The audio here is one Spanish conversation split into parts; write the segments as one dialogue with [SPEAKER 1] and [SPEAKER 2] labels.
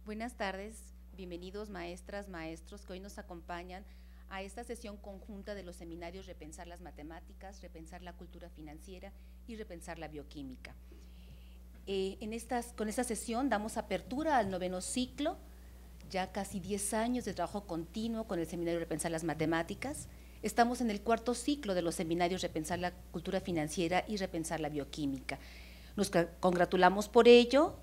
[SPEAKER 1] Buenas tardes, bienvenidos maestras, maestros que hoy nos acompañan a esta sesión conjunta de los seminarios Repensar las Matemáticas, Repensar la Cultura Financiera y Repensar la Bioquímica. Con esta sesión damos apertura al 9º ciclo, ya casi 10 años de trabajo continuo con el seminario Repensar las Matemáticas. Estamos en el 4º ciclo de los seminarios Repensar la Cultura Financiera y Repensar la Bioquímica. Nos congratulamos por ello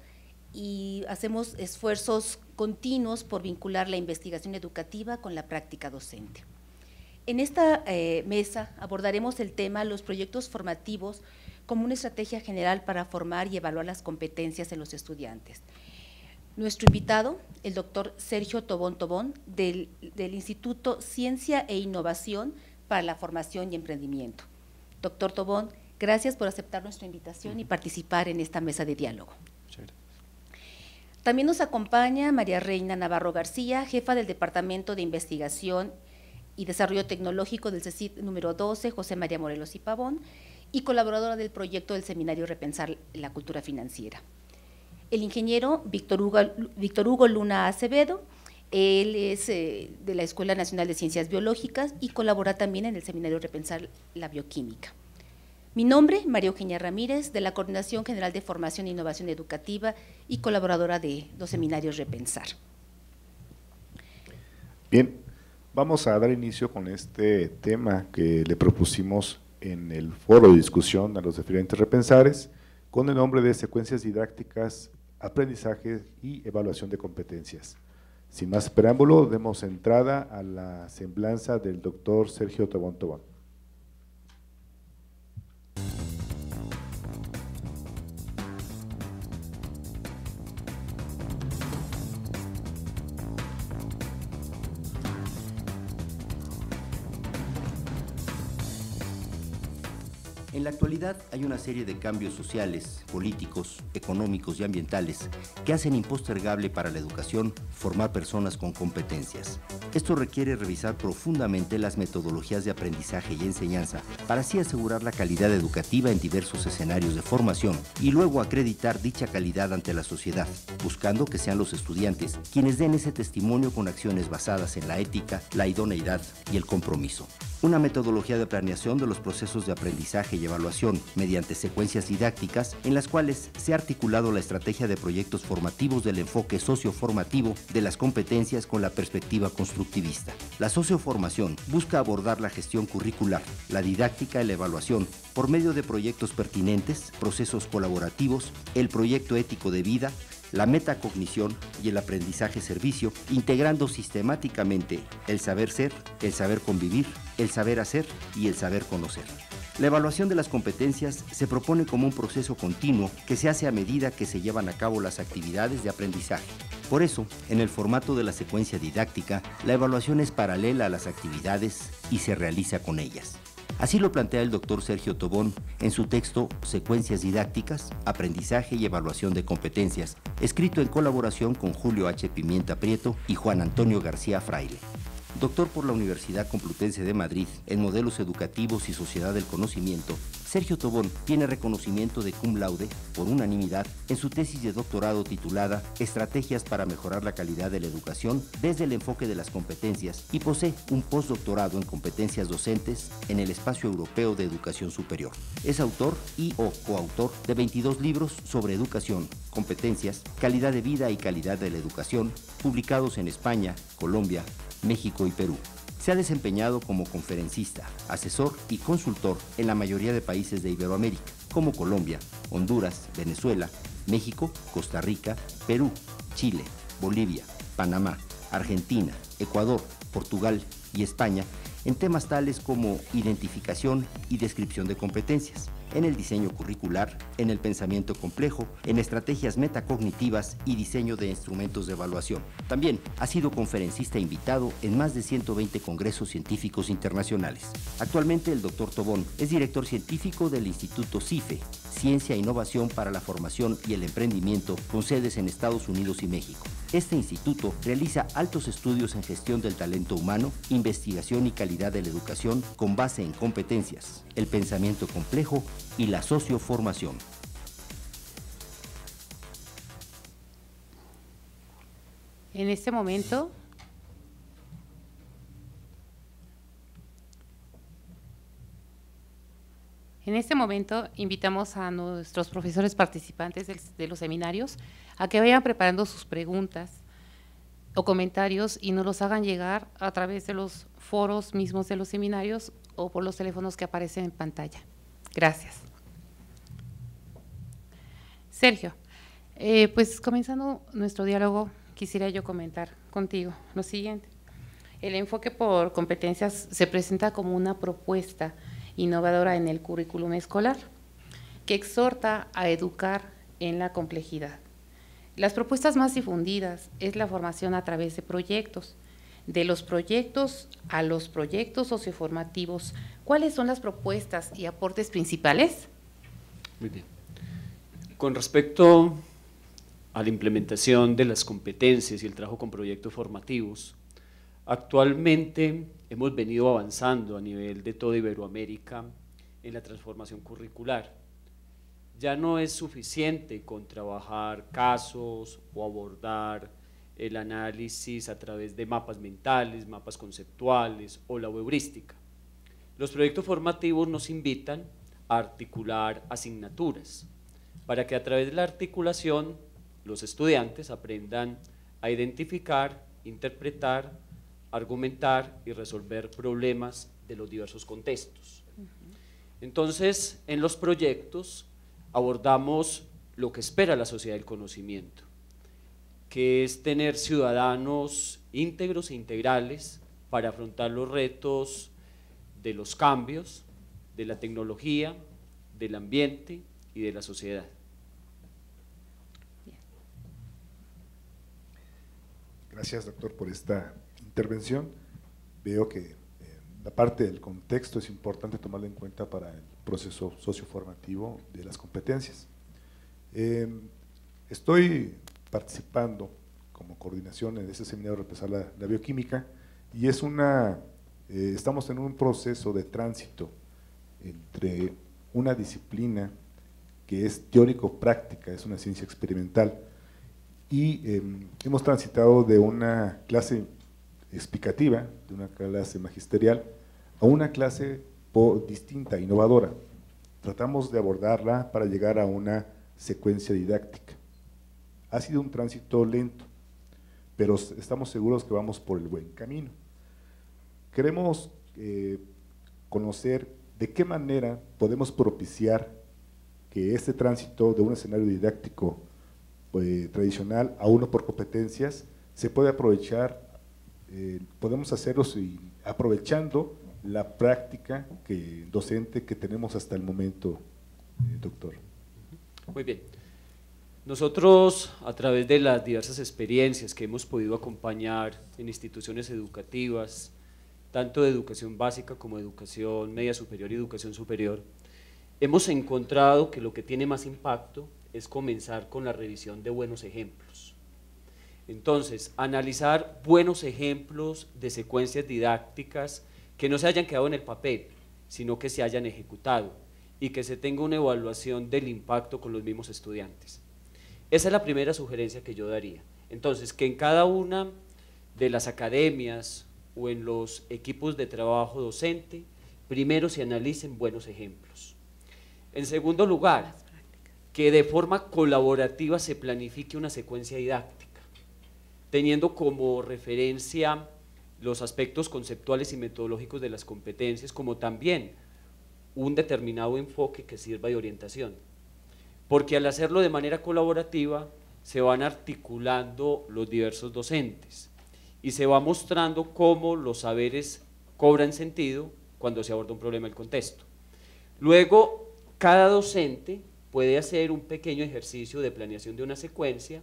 [SPEAKER 1] y hacemos esfuerzos continuos por vincular la investigación educativa con la práctica docente. En esta mesa abordaremos el tema los proyectos formativos como una estrategia general para formar y evaluar las competencias en los estudiantes. Nuestro invitado, el doctor Sergio Tobón Tobón, del Instituto Ciencia e Innovación para la Formación y Emprendimiento. Doctor Tobón, gracias por aceptar nuestra invitación y participar en esta mesa de diálogo. También nos acompaña María Reina Navarro García, jefa del Departamento de Investigación y Desarrollo Tecnológico del CECIT número 12, José María Morelos y Pavón, y colaboradora del proyecto del seminario Repensar la Cultura Financiera. El ingeniero Víctor Hugo Luna Acevedo, él es de la Escuela Nacional de Ciencias Biológicas y colabora también en el seminario Repensar la Bioquímica. Mi nombre, María Eugenia Ramírez, de la Coordinación General de Formación e Innovación Educativa y colaboradora de los seminarios Repensar.
[SPEAKER 2] Bien, vamos a dar inicio con este tema que le propusimos en el foro de discusión a los diferentes repensares, con el nombre de Secuencias Didácticas, Aprendizaje y Evaluación de Competencias. Sin más preámbulo, demos entrada a la semblanza del doctor Sergio Tobón Tobón.
[SPEAKER 3] En la actualidad hay una serie de cambios sociales, políticos, económicos y ambientales que hacen impostergable para la educación formar personas con competencias. Esto requiere revisar profundamente las metodologías de aprendizaje y enseñanza para así asegurar la calidad educativa en diversos escenarios de formación y luego acreditar dicha calidad ante la sociedad, buscando que sean los estudiantes quienes den ese testimonio con acciones basadas en la ética, la idoneidad y el compromiso. Una metodología de planeación de los procesos de aprendizaje y evaluación mediante secuencias didácticas en las cuales se ha articulado la estrategia de proyectos formativos del enfoque socioformativo de las competencias con la perspectiva constructivista. La socioformación busca abordar la gestión curricular, la didáctica y la evaluación por medio de proyectos pertinentes, procesos colaborativos, el proyecto ético de vida, la metacognición y el aprendizaje-servicio, integrando sistemáticamente el saber ser, el saber convivir, el saber hacer y el saber conocer. La evaluación de las competencias se propone como un proceso continuo que se hace a medida que se llevan a cabo las actividades de aprendizaje. Por eso, en el formato de la secuencia didáctica, la evaluación es paralela a las actividades y se realiza con ellas. Así lo plantea el doctor Sergio Tobón en su texto Secuencias Didácticas, Aprendizaje y Evaluación de Competencias, escrito en colaboración con Julio H. Pimienta Prieto y Juan Antonio García Fraile. Doctor por la Universidad Complutense de Madrid en Modelos Educativos y Sociedad del Conocimiento, Sergio Tobón tiene reconocimiento de cum laude por unanimidad en su tesis de doctorado titulada Estrategias para mejorar la calidad de la educación desde el enfoque de las competencias y posee un postdoctorado en competencias docentes en el Espacio Europeo de Educación Superior. Es autor y o coautor de 22 libros sobre educación, competencias, calidad de vida y calidad de la educación, publicados en España, Colombia, México y Perú. Se ha desempeñado como conferencista, asesor y consultor en la mayoría de países de Iberoamérica, como Colombia, Honduras, Venezuela, México, Costa Rica, Perú, Chile, Bolivia, Panamá, Argentina, Ecuador, Portugal y España, en temas tales como identificación y descripción de competencias, en el diseño curricular, en el pensamiento complejo, en estrategias metacognitivas y diseño de instrumentos de evaluación. También ha sido conferencista invitado en más de 120 congresos científicos internacionales. Actualmente el Dr. Tobón es director científico del Instituto CIFE, Ciencia e Innovación para la Formación y el Emprendimiento, con sedes en Estados Unidos y México. Este instituto realiza altos estudios en gestión del talento humano, investigación y calidad de la educación con base en competencias, el pensamiento complejo y la socioformación.
[SPEAKER 4] En este momento, invitamos a nuestros profesores participantes de los seminarios a que vayan preparando sus preguntas o comentarios y nos los hagan llegar a través de los foros mismos de los seminarios o por los teléfonos que aparecen en pantalla. Gracias. Sergio, pues comenzando nuestro diálogo, quisiera yo comentar contigo lo siguiente. El enfoque por competencias se presenta como una propuesta innovadora en el currículum escolar, que exhorta a educar en la complejidad. Las propuestas más difundidas es la formación a través de proyectos. De los proyectos a los proyectos socioformativos, ¿cuáles son las propuestas y aportes principales?
[SPEAKER 5] Muy bien. Con respecto a la implementación de las competencias y el trabajo con proyectos formativos, actualmente hemos venido avanzando a nivel de toda Iberoamérica en la transformación curricular. Ya no es suficiente con trabajar casos o abordar el análisis a través de mapas mentales, mapas conceptuales o la heurística. Los proyectos formativos nos invitan a articular asignaturas para que a través de la articulación los estudiantes aprendan a identificar, interpretar, argumentar y resolver problemas de los diversos contextos. Entonces, en los proyectos abordamos lo que espera la sociedad del conocimiento, que es tener ciudadanos íntegros e integrales para afrontar los retos de los cambios, de la tecnología, del ambiente y de la sociedad.
[SPEAKER 2] Gracias, doctor, por esta intervención. Veo que la parte del contexto es importante tomarla en cuenta para el proceso socioformativo de las competencias. Estoy participando como coordinación en este seminario de repensar la bioquímica y es estamos en un proceso de tránsito entre una disciplina que es teórico-práctica, es una ciencia experimental, y hemos transitado de una clase explicativa, de una clase magisterial, a una clase distinta, innovadora. Tratamos de abordarla para llegar a una secuencia didáctica. Ha sido un tránsito lento, pero estamos seguros que vamos por el buen camino. Queremos conocer de qué manera podemos propiciar que este tránsito de un escenario didáctico tradicional a uno por competencias se puede aprovechar, podemos hacerlo aprovechando la práctica docente que tenemos hasta el momento, doctor.
[SPEAKER 5] Muy bien. Nosotros, a través de las diversas experiencias que hemos podido acompañar en instituciones educativas, tanto de educación básica como educación media superior y educación superior, hemos encontrado que lo que tiene más impacto es comenzar con la revisión de buenos ejemplos. Entonces, analizar buenos ejemplos de secuencias didácticas que no se hayan quedado en el papel, sino que se hayan ejecutado y que se tenga una evaluación del impacto con los mismos estudiantes. Esa es la primera sugerencia que yo daría. Entonces, que en cada una de las academias o en los equipos de trabajo docente, primero se analicen buenos ejemplos. En segundo lugar, que de forma colaborativa se planifique una secuencia didáctica, teniendo como referencia los aspectos conceptuales y metodológicos de las competencias, como también un determinado enfoque que sirva de orientación. Porque al hacerlo de manera colaborativa, se van articulando los diversos docentes y se va mostrando cómo los saberes cobran sentido cuando se aborda un problema del contexto. Luego, cada docente puede hacer un pequeño ejercicio de planeación de una secuencia,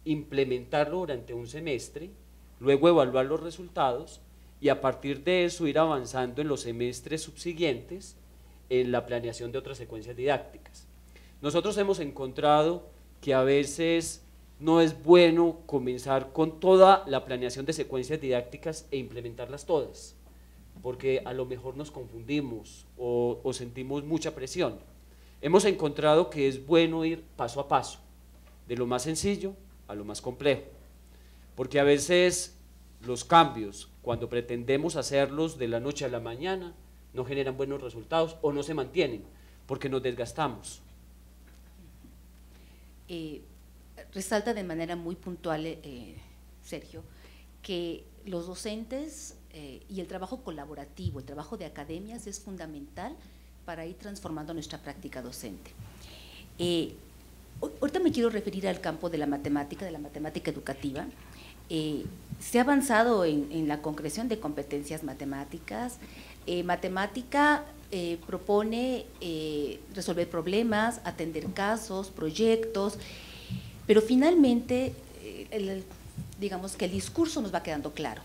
[SPEAKER 5] implementarlo durante un semestre, luego evaluar los resultados y a partir de eso ir avanzando en los semestres subsiguientes en la planeación de otras secuencias didácticas. Nosotros hemos encontrado que a veces no es bueno comenzar con toda la planeación de secuencias didácticas e implementarlas todas, porque a lo mejor nos confundimos o sentimos mucha presión. Hemos encontrado que es bueno ir paso a paso, de lo más sencillo a lo más complejo. porque a veces los cambios, cuando pretendemos hacerlos de la noche a la mañana, no generan buenos resultados o no se mantienen, porque nos desgastamos.
[SPEAKER 1] Resalta de manera muy puntual, Sergio, que los docentes y el trabajo colaborativo, el trabajo de academias es fundamental para ir transformando nuestra práctica docente. Ahorita me quiero referir al campo de la matemática educativa. Se ha avanzado en la concreción de competencias matemáticas. Matemática propone resolver problemas, atender casos, proyectos, pero finalmente, digamos que el discurso nos va quedando claro.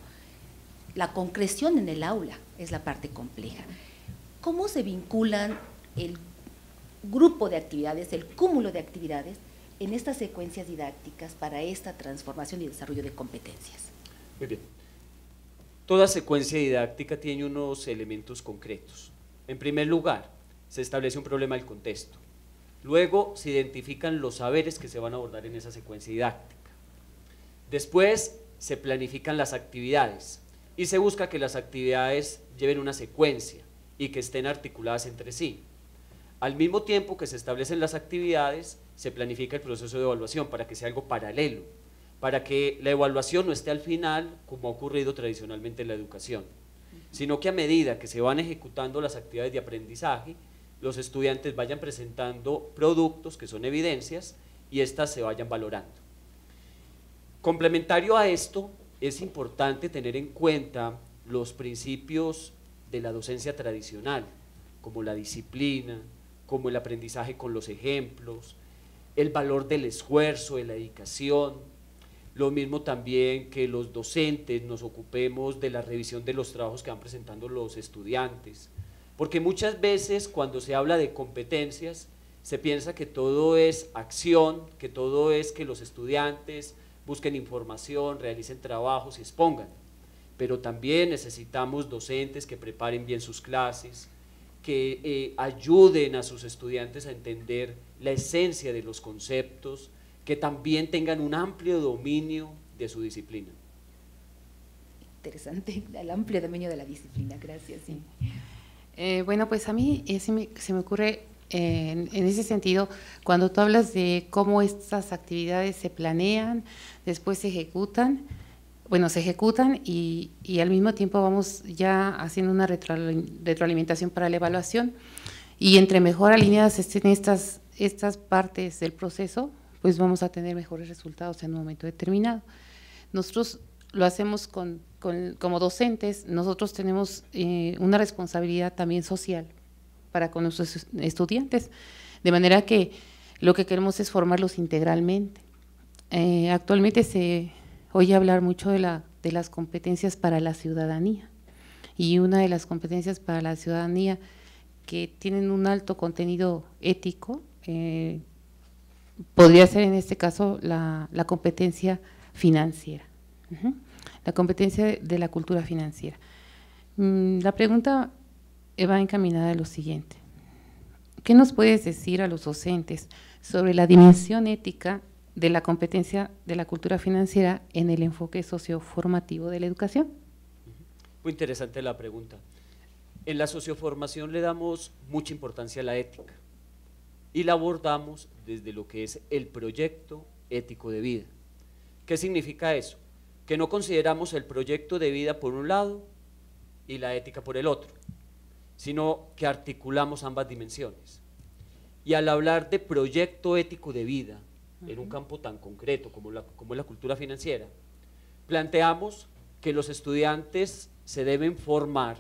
[SPEAKER 1] La concreción en el aula es la parte compleja. ¿Cómo se vinculan el grupo de actividades, el cúmulo de actividades en estas secuencias didácticas para esta transformación y desarrollo de competencias?
[SPEAKER 5] Muy bien. Toda secuencia didáctica tiene unos elementos concretos. En primer lugar, se establece un problema del contexto. Luego se identifican los saberes que se van a abordar en esa secuencia didáctica. Después se planifican las actividades y se busca que las actividades lleven una secuencia y que estén articuladas entre sí. Al mismo tiempo que se establecen las actividades, se planifica el proceso de evaluación para que sea algo paralelo, para que la evaluación no esté al final, como ha ocurrido tradicionalmente en la educación, sino que a medida que se van ejecutando las actividades de aprendizaje, los estudiantes vayan presentando productos que son evidencias y éstas se vayan valorando. Complementario a esto, es importante tener en cuenta los principios de la docencia tradicional, como la disciplina, como el aprendizaje con los ejemplos, el valor del esfuerzo, de la dedicación, lo mismo también que los docentes nos ocupemos de la revisión de los trabajos que van presentando los estudiantes, porque muchas veces cuando se habla de competencias se piensa que todo es acción, que todo es que los estudiantes busquen información, realicen trabajos y expongan, pero también necesitamos docentes que preparen bien sus clases, que ayuden a sus estudiantes a entender la esencia de los conceptos, que también tengan un amplio dominio de su disciplina.
[SPEAKER 1] Interesante, el amplio dominio de la disciplina, gracias. Sí.
[SPEAKER 4] Bueno, pues a mí se me ocurre en ese sentido, cuando tú hablas de cómo estas actividades se planean, después se ejecutan, bueno, se ejecutan y al mismo tiempo vamos ya haciendo una retroalimentación para la evaluación, y entre mejor alineadas estén estas partes del proceso, pues vamos a tener mejores resultados en un momento determinado. Nosotros lo hacemos como docentes, nosotros tenemos una responsabilidad también social para con nuestros estudiantes, de manera que lo que queremos es formarlos integralmente. Actualmente se oye hablar mucho de las competencias para la ciudadanía, y una de las competencias para la ciudadanía que tienen un alto contenido ético, podría ser en este caso la competencia financiera, la competencia de la cultura financiera. La pregunta va encaminada a lo siguiente: ¿qué nos puedes decir a los docentes sobre la dimensión ética de la competencia de la cultura financiera en el enfoque socioformativo de la educación?
[SPEAKER 5] Muy interesante la pregunta. En la socioformación le damos mucha importancia a la ética y la abordamos desde lo que es el proyecto ético de vida. ¿Qué significa eso? Que no consideramos el proyecto de vida por un lado y la ética por el otro, sino que articulamos ambas dimensiones. Y al hablar de proyecto ético de vida, en un campo tan concreto como es la cultura financiera, planteamos que los estudiantes se deben formar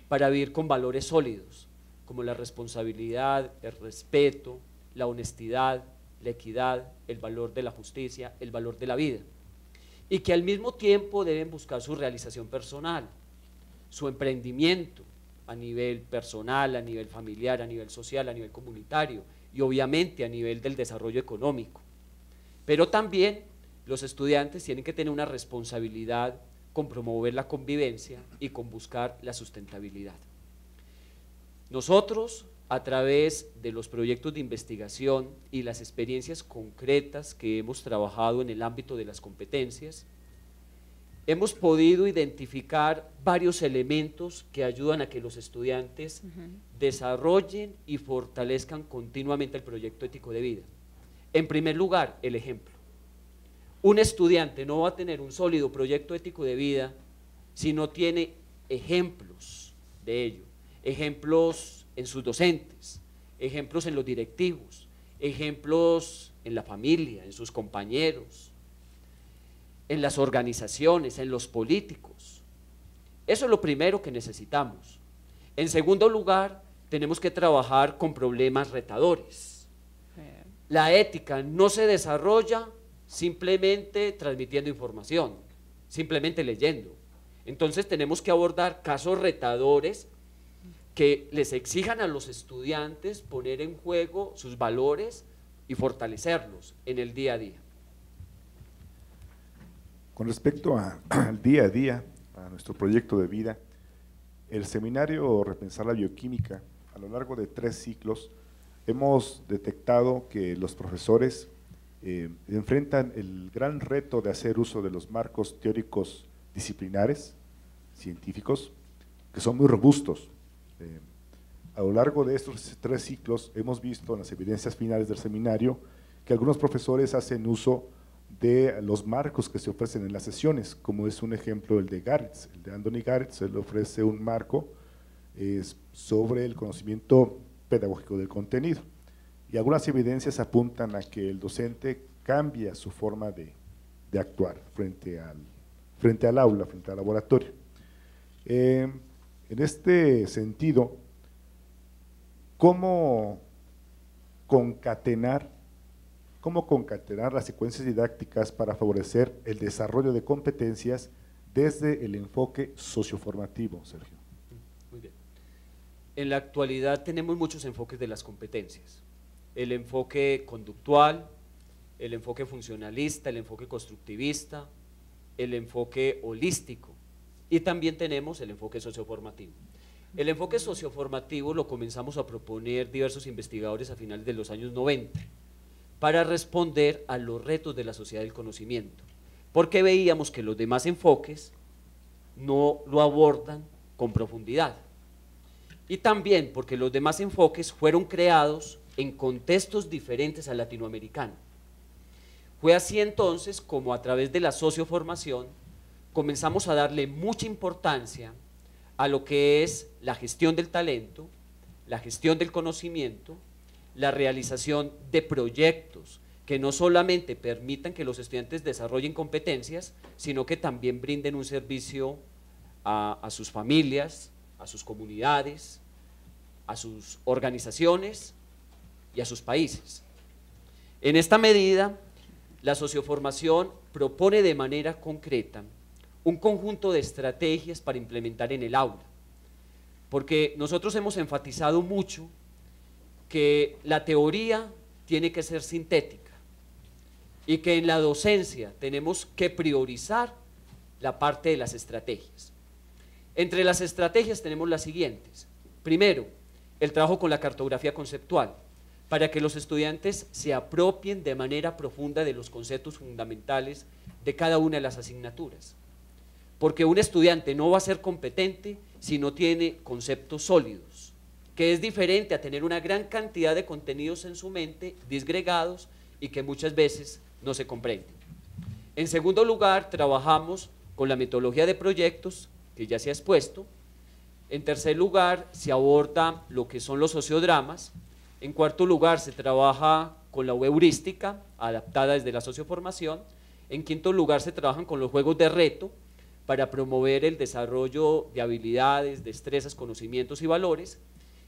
[SPEAKER 5] para vivir con valores sólidos, como la responsabilidad, el respeto, la honestidad, la equidad, el valor de la justicia, el valor de la vida, y que al mismo tiempo deben buscar su realización personal, su emprendimiento a nivel personal, a nivel familiar, a nivel social, a nivel comunitario y obviamente a nivel del desarrollo económico. Pero también los estudiantes tienen que tener una responsabilidad con promover la convivencia y con buscar la sustentabilidad. Nosotros, a través de los proyectos de investigación y las experiencias concretas que hemos trabajado en el ámbito de las competencias, hemos podido identificar varios elementos que ayudan a que los estudiantes desarrollen y fortalezcan continuamente el proyecto ético de vida. En primer lugar, el ejemplo. Un estudiante no va a tener un sólido proyecto ético de vida si no tiene ejemplos de ello, ejemplos en sus docentes, ejemplos en los directivos, ejemplos en la familia, en sus compañeros, en las organizaciones, en los políticos. Eso es lo primero que necesitamos. En segundo lugar, tenemos que trabajar con problemas retadores. La ética no se desarrolla simplemente transmitiendo información, simplemente leyendo. Entonces tenemos que abordar casos retadores que les exijan a los estudiantes poner en juego sus valores y fortalecerlos en el día a día.
[SPEAKER 2] Con respecto al día a día, a nuestro proyecto de vida, el seminario Repensar la Bioquímica, a lo largo de 3 ciclos, hemos detectado que los profesores enfrentan el gran reto de hacer uso de los marcos teóricos disciplinares, científicos, que son muy robustos. A lo largo de estos 3 ciclos hemos visto en las evidencias finales del seminario que algunos profesores hacen uso de los marcos que se ofrecen en las sesiones, como es un ejemplo el de Garitz, el de Anthony Garitz. Él ofrece un marco sobre el conocimiento pedagógico del contenido, y algunas evidencias apuntan a que el docente cambia su forma de actuar frente al aula, frente al laboratorio. En este sentido, ¿cómo concatenar las secuencias didácticas para favorecer el desarrollo de competencias desde el enfoque socioformativo, Sergio?
[SPEAKER 5] Muy bien. En la actualidad tenemos muchos enfoques de las competencias: el enfoque conductual, el enfoque funcionalista, el enfoque constructivista, el enfoque holístico, y también tenemos el enfoque socioformativo. El enfoque socioformativo lo comenzamos a proponer diversos investigadores a finales de los años 90 para responder a los retos de la sociedad del conocimiento, porque veíamos que los demás enfoques no lo abordan con profundidad, y también porque los demás enfoques fueron creados en contextos diferentes al latinoamericano. Fue así entonces como a través de la socioformación comenzamos a darle mucha importancia a lo que es la gestión del talento, la gestión del conocimiento, la realización de proyectos que no solamente permitan que los estudiantes desarrollen competencias, sino que también brinden un servicio a sus familias, a sus comunidades, a sus organizaciones y a sus países. En esta medida, la socioformación propone de manera concreta un conjunto de estrategias para implementar en el aula, porque nosotros hemos enfatizado mucho que la teoría tiene que ser sintética y que en la docencia tenemos que priorizar la parte de las estrategias. Entre las estrategias tenemos las siguientes: primero, el trabajo con la cartografía conceptual, para que los estudiantes se apropien de manera profunda de los conceptos fundamentales de cada una de las asignaturas, porque un estudiante no va a ser competente si no tiene conceptos sólidos, que es diferente a tener una gran cantidad de contenidos en su mente disgregados y que muchas veces no se comprenden. En segundo lugar, trabajamos con la metodología de proyectos, que ya se ha expuesto. En tercer lugar, se aborda lo que son los sociodramas. En cuarto lugar, se trabaja con la heurística, adaptada desde la socioformación. En quinto lugar, se trabajan con los juegos de reto, para promover el desarrollo de habilidades, destrezas, conocimientos y valores,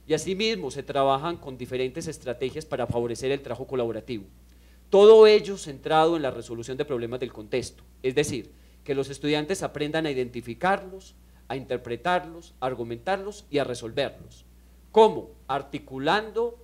[SPEAKER 5] y asimismo se trabajan con diferentes estrategias para favorecer el trabajo colaborativo. Todo ello centrado en la resolución de problemas del contexto, es decir, que los estudiantes aprendan a identificarlos, a interpretarlos, a argumentarlos y a resolverlos. ¿Cómo? Articulando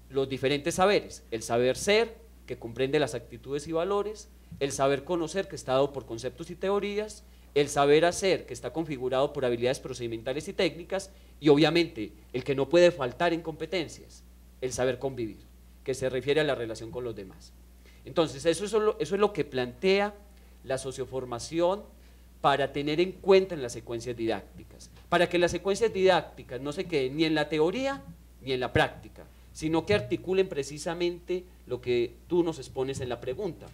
[SPEAKER 5] los diferentes saberes: el saber ser, que comprende las actitudes y valores; el saber conocer, que está dado por conceptos y teorías; el saber hacer, que está configurado por habilidades procedimentales y técnicas; y obviamente el que no puede faltar en competencias, el saber convivir, que se refiere a la relación con los demás. Entonces eso es lo que plantea la socioformación para tener en cuenta en las secuencias didácticas, para que las secuencias didácticas no se queden ni en la teoría ni en la práctica, sino que articulen precisamente lo que tú nos expones en la pregunta,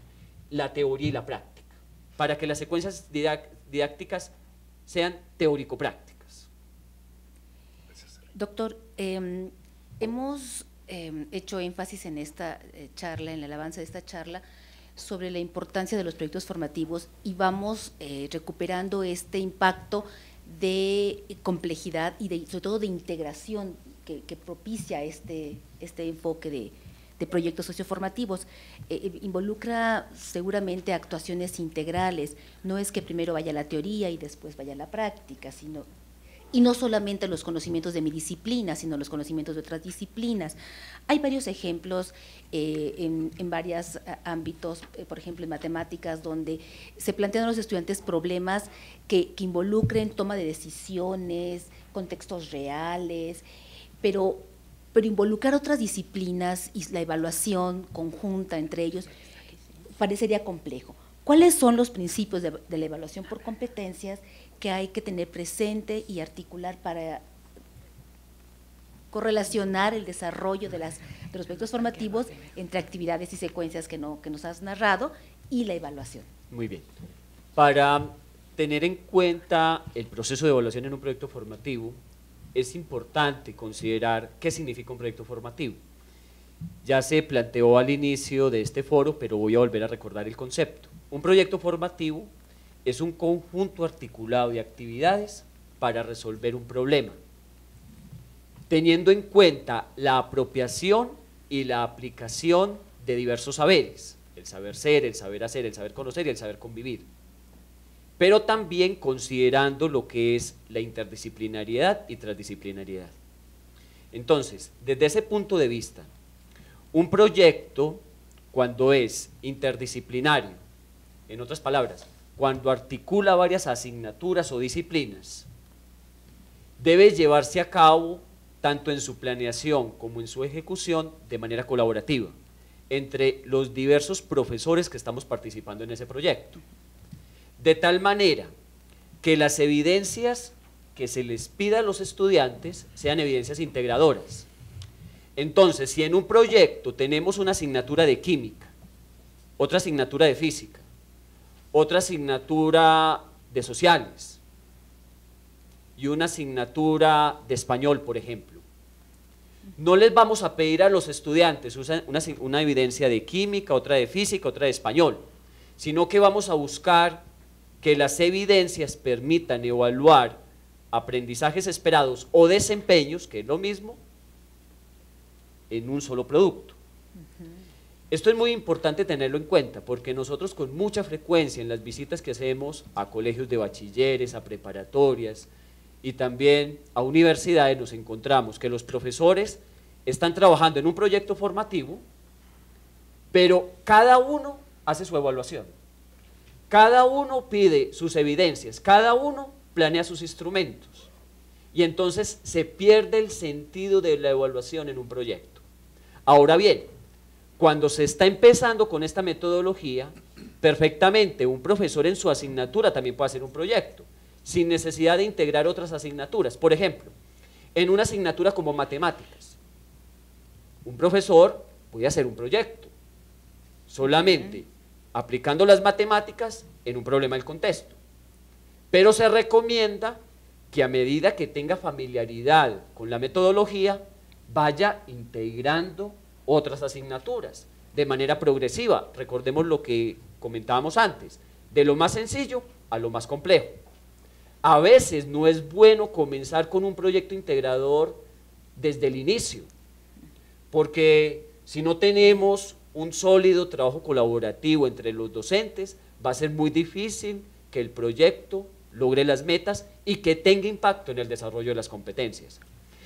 [SPEAKER 5] la teoría y la práctica, para que las secuencias didácticas sean teórico-prácticas.
[SPEAKER 1] Doctor, hemos hecho énfasis en esta charla, en el avance de esta charla, sobre la importancia de los proyectos formativos y vamos recuperando este impacto de complejidad y sobre todo de integración que propicia este enfoque de proyectos socioformativos. Involucra seguramente actuaciones integrales, no es que primero vaya la teoría y después vaya la práctica, y no solamente los conocimientos de mi disciplina, sino los conocimientos de otras disciplinas. Hay varios ejemplos en varios ámbitos, por ejemplo en matemáticas, donde se plantean a los estudiantes problemas que involucren toma de decisiones, contextos reales, pero involucrar otras disciplinas y la evaluación conjunta entre ellos parecería complejo. ¿Cuáles son los principios de la evaluación por competencias que hay que tener presente y articular para correlacionar el desarrollo de los proyectos formativos entre actividades y secuencias que nos has narrado y la evaluación?
[SPEAKER 5] Muy bien. Para tener en cuenta el proceso de evaluación en un proyecto formativo, es importante considerar qué significa un proyecto formativo. Ya se planteó al inicio de este foro, pero voy a volver a recordar el concepto. Un proyecto formativo es un conjunto articulado de actividades para resolver un problema, teniendo en cuenta la apropiación y la aplicación de diversos saberes, el saber ser, el saber hacer, el saber conocer y el saber convivir, pero también considerando lo que es la interdisciplinariedad y transdisciplinariedad. Entonces, desde ese punto de vista, un proyecto, cuando es interdisciplinario, en otras palabras, cuando articula varias asignaturas o disciplinas, debe llevarse a cabo tanto en su planeación como en su ejecución de manera colaborativa entre los diversos profesores que estamos participando en ese proyecto, de tal manera que las evidencias que se les pida a los estudiantes sean evidencias integradoras. Entonces, si en un proyecto tenemos una asignatura de química, otra asignatura de física, otra asignatura de sociales y una asignatura de español, por ejemplo, no les vamos a pedir a los estudiantes una evidencia de química, otra de física, otra de español, sino que vamos a buscar que las evidencias permitan evaluar aprendizajes esperados o desempeños, que es lo mismo, en un solo producto. Esto es muy importante tenerlo en cuenta, porque nosotros con mucha frecuencia en las visitas que hacemos a colegios de bachilleres, a preparatorias y también a universidades nos encontramos que los profesores están trabajando en un proyecto formativo, pero cada uno hace su evaluación, cada uno pide sus evidencias, cada uno planea sus instrumentos y entonces se pierde el sentido de la evaluación en un proyecto. Ahora bien, cuando se está empezando con esta metodología, perfectamente un profesor en su asignatura también puede hacer un proyecto, sin necesidad de integrar otras asignaturas. Por ejemplo, en una asignatura como matemáticas, un profesor puede hacer un proyecto, solamente aplicando las matemáticas en un problema del contexto, pero se recomienda que a medida que tenga familiaridad con la metodología, vaya integrando otras asignaturas de manera progresiva. Recordemos lo que comentábamos antes, de lo más sencillo a lo más complejo. A veces no es bueno comenzar con un proyecto integrador desde el inicio, porque si no tenemos un sólido trabajo colaborativo entre los docentes, va a ser muy difícil que el proyecto logre las metas y que tenga impacto en el desarrollo de las competencias.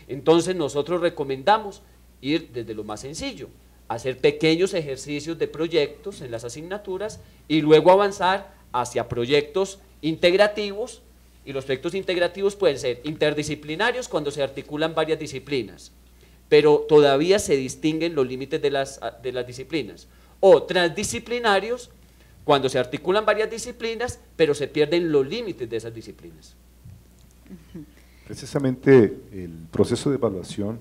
[SPEAKER 5] Entonces nosotros recomendamos ir desde lo más sencillo, hacer pequeños ejercicios de proyectos en las asignaturas y luego avanzar hacia proyectos integrativos, y los proyectos integrativos pueden ser interdisciplinarios cuando se articulan varias disciplinas, pero todavía se distinguen los límites de las disciplinas, o transdisciplinarios cuando se articulan varias disciplinas, pero se pierden los límites de esas disciplinas.
[SPEAKER 2] Precisamente el proceso de evaluación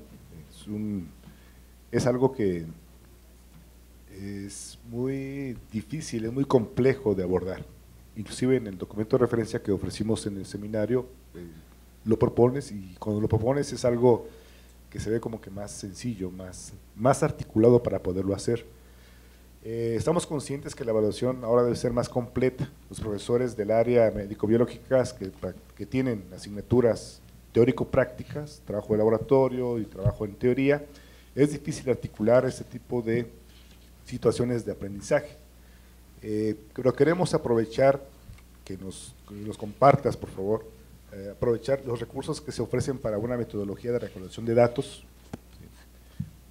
[SPEAKER 2] es algo que es muy difícil, es muy complejo de abordar. Inclusive en el documento de referencia que ofrecimos en el seminario, lo propones, y cuando lo propones es algo que se ve como que más sencillo, más articulado para poderlo hacer. Estamos conscientes que la evaluación ahora debe ser más completa. Los profesores del área médico-biológicas que tienen asignaturas teórico-prácticas, trabajo de laboratorio y trabajo en teoría, es difícil articular este tipo de situaciones de aprendizaje. Pero queremos aprovechar, que nos compartas, por favor, aprovechar los recursos que se ofrecen para una metodología de recolección de datos,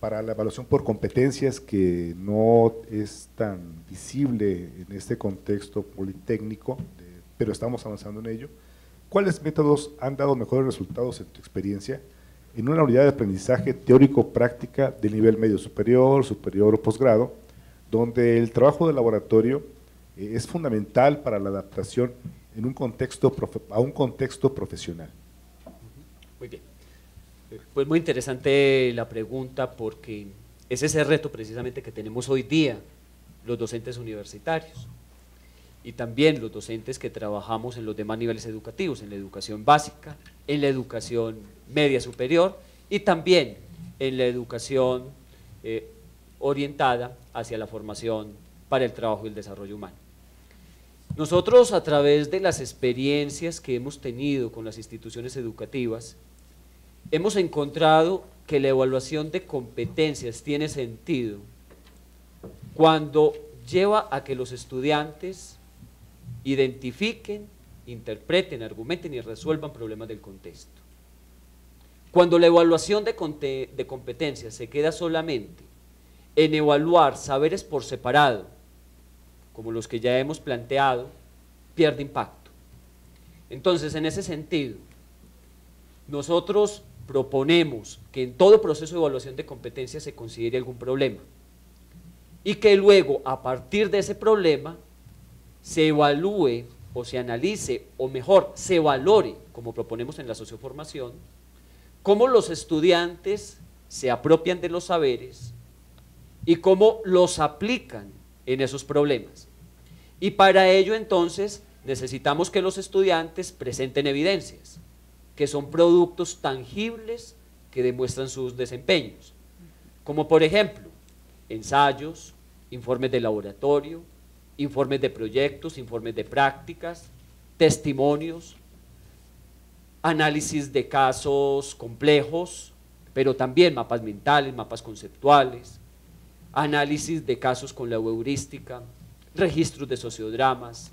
[SPEAKER 2] para la evaluación por competencias, que no es tan visible en este contexto politécnico, pero estamos avanzando en ello. ¿Cuáles métodos han dado mejores resultados en tu experiencia en una unidad de aprendizaje teórico-práctica de nivel medio superior, superior o posgrado, donde el trabajo de laboratorio es fundamental para la adaptación en a un contexto profesional?
[SPEAKER 5] Muy bien. Pues muy interesante la pregunta, porque es ese reto precisamente que tenemos hoy día los docentes universitarios y también los docentes que trabajamos en los demás niveles educativos, en la educación básica, en la educación media superior y también en la educación orientada hacia la formación para el trabajo y el desarrollo humano. Nosotros, a través de las experiencias que hemos tenido con las instituciones educativas, hemos encontrado que la evaluación de competencias tiene sentido cuando lleva a que los estudiantes identifiquen, interpreten, argumenten y resuelvan problemas del contexto. Cuando la evaluación de competencias se queda solamente en evaluar saberes por separado, como los que ya hemos planteado, pierde impacto. Entonces, en ese sentido, nosotros proponemos que en todo proceso de evaluación de competencias se considere algún problema y que luego, a partir de ese problema, se evalúe o se analice, o mejor, se valore, como proponemos en la socioformación, cómo los estudiantes se apropian de los saberes y cómo los aplican en esos problemas. Y para ello, entonces, necesitamos que los estudiantes presenten evidencias, que son productos tangibles que demuestran sus desempeños, como por ejemplo, ensayos, informes de laboratorio, informes de proyectos, informes de prácticas, testimonios, análisis de casos complejos, pero también mapas mentales, mapas conceptuales, análisis de casos con la heurística, registros de sociodramas,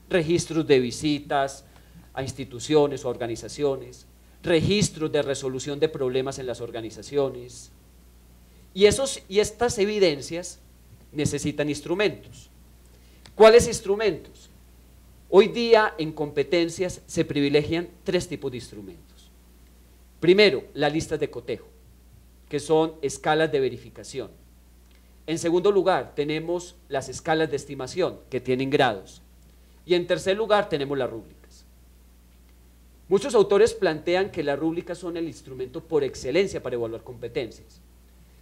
[SPEAKER 5] registros de visitas a instituciones o organizaciones, registros de resolución de problemas en las organizaciones, y estas evidencias necesitan instrumentos. ¿Cuáles instrumentos? Hoy día en competencias se privilegian 3 tipos de instrumentos. Primero, las listas de cotejo, que son escalas de verificación. En segundo lugar, tenemos las escalas de estimación, que tienen grados. Y en tercer lugar, tenemos las rúbricas. Muchos autores plantean que las rúbricas son el instrumento por excelencia para evaluar competencias.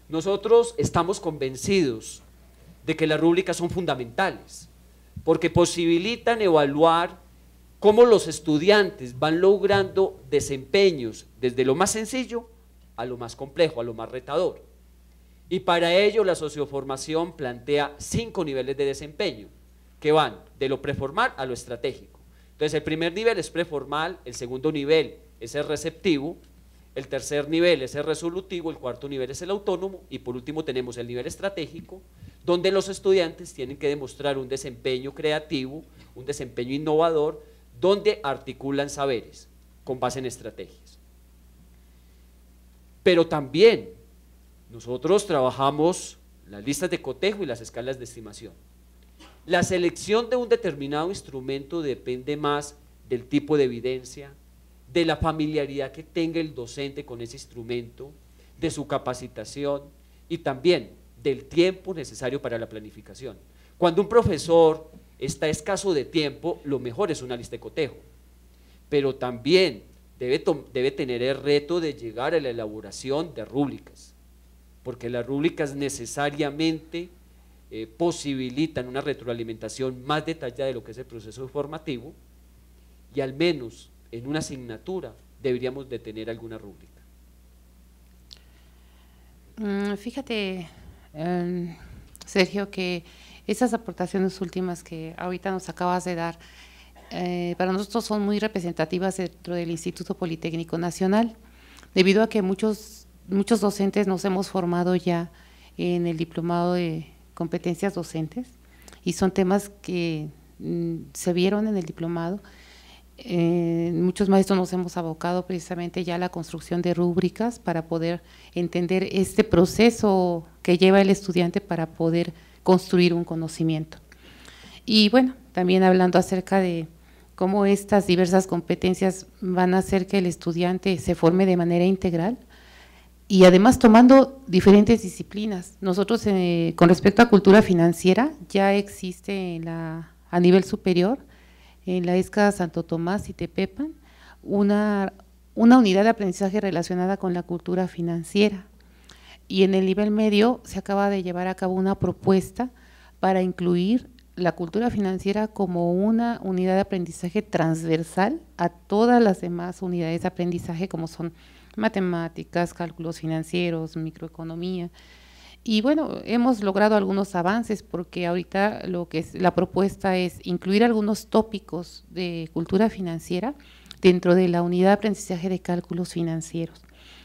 [SPEAKER 5] Nosotros estamos convencidos de que las rúbricas son fundamentales, porque posibilitan evaluar cómo los estudiantes van logrando desempeños desde lo más sencillo a lo más complejo, a lo más retador. Y para ello la socioformación plantea 5 niveles de desempeño, que van de lo preformal a lo estratégico. Entonces el primer nivel es preformal, el segundo nivel es el receptivo, el tercer nivel es el resolutivo, el cuarto nivel es el autónomo y por último tenemos el nivel estratégico, donde los estudiantes tienen que demostrar un desempeño creativo, un desempeño innovador, donde articulan saberes con base en estrategias. Pero también nosotros trabajamos las listas de cotejo y las escalas de estimación. La selección de un determinado instrumento depende más del tipo de evidencia, de la familiaridad que tenga el docente con ese instrumento, de su capacitación y también del tiempo necesario para la planificación. Cuando un profesor está escaso de tiempo, lo mejor es una lista de cotejo, pero también debe tener el reto de llegar a la elaboración de rúbricas, porque las rúbricas necesariamente posibilitan una retroalimentación más detallada de lo que es el proceso formativo, y al menos en una asignatura deberíamos de tener alguna rúbrica.
[SPEAKER 4] Fíjate, Sergio, que esas aportaciones últimas que ahorita nos acabas de dar, para nosotros son muy representativas dentro del Instituto Politécnico Nacional, debido a que muchos docentes nos hemos formado ya en el diplomado de competencias docentes, y son temas que se vieron en el diplomado. Muchos maestros nos hemos abocado precisamente ya a la construcción de rúbricas para poder entender este proceso que lleva el estudiante para poder construir un conocimiento. Y bueno, también hablando acerca de cómo estas diversas competencias van a hacer que el estudiante se forme de manera integral y además tomando diferentes disciplinas. Nosotros con respecto a cultura financiera ya existe a nivel superior en la ESCA Santo Tomás y Tepepan, una unidad de aprendizaje relacionada con la cultura financiera. Y en el nivel medio se acaba de llevar a cabo una propuesta para incluir la cultura financiera como una unidad de aprendizaje transversal a todas las demás unidades de aprendizaje, como son matemáticas, cálculos financieros, microeconomía. Y bueno, hemos logrado algunos avances porque ahorita la propuesta es incluir algunos tópicos de cultura financiera dentro de la unidad de aprendizaje de cálculos financieros.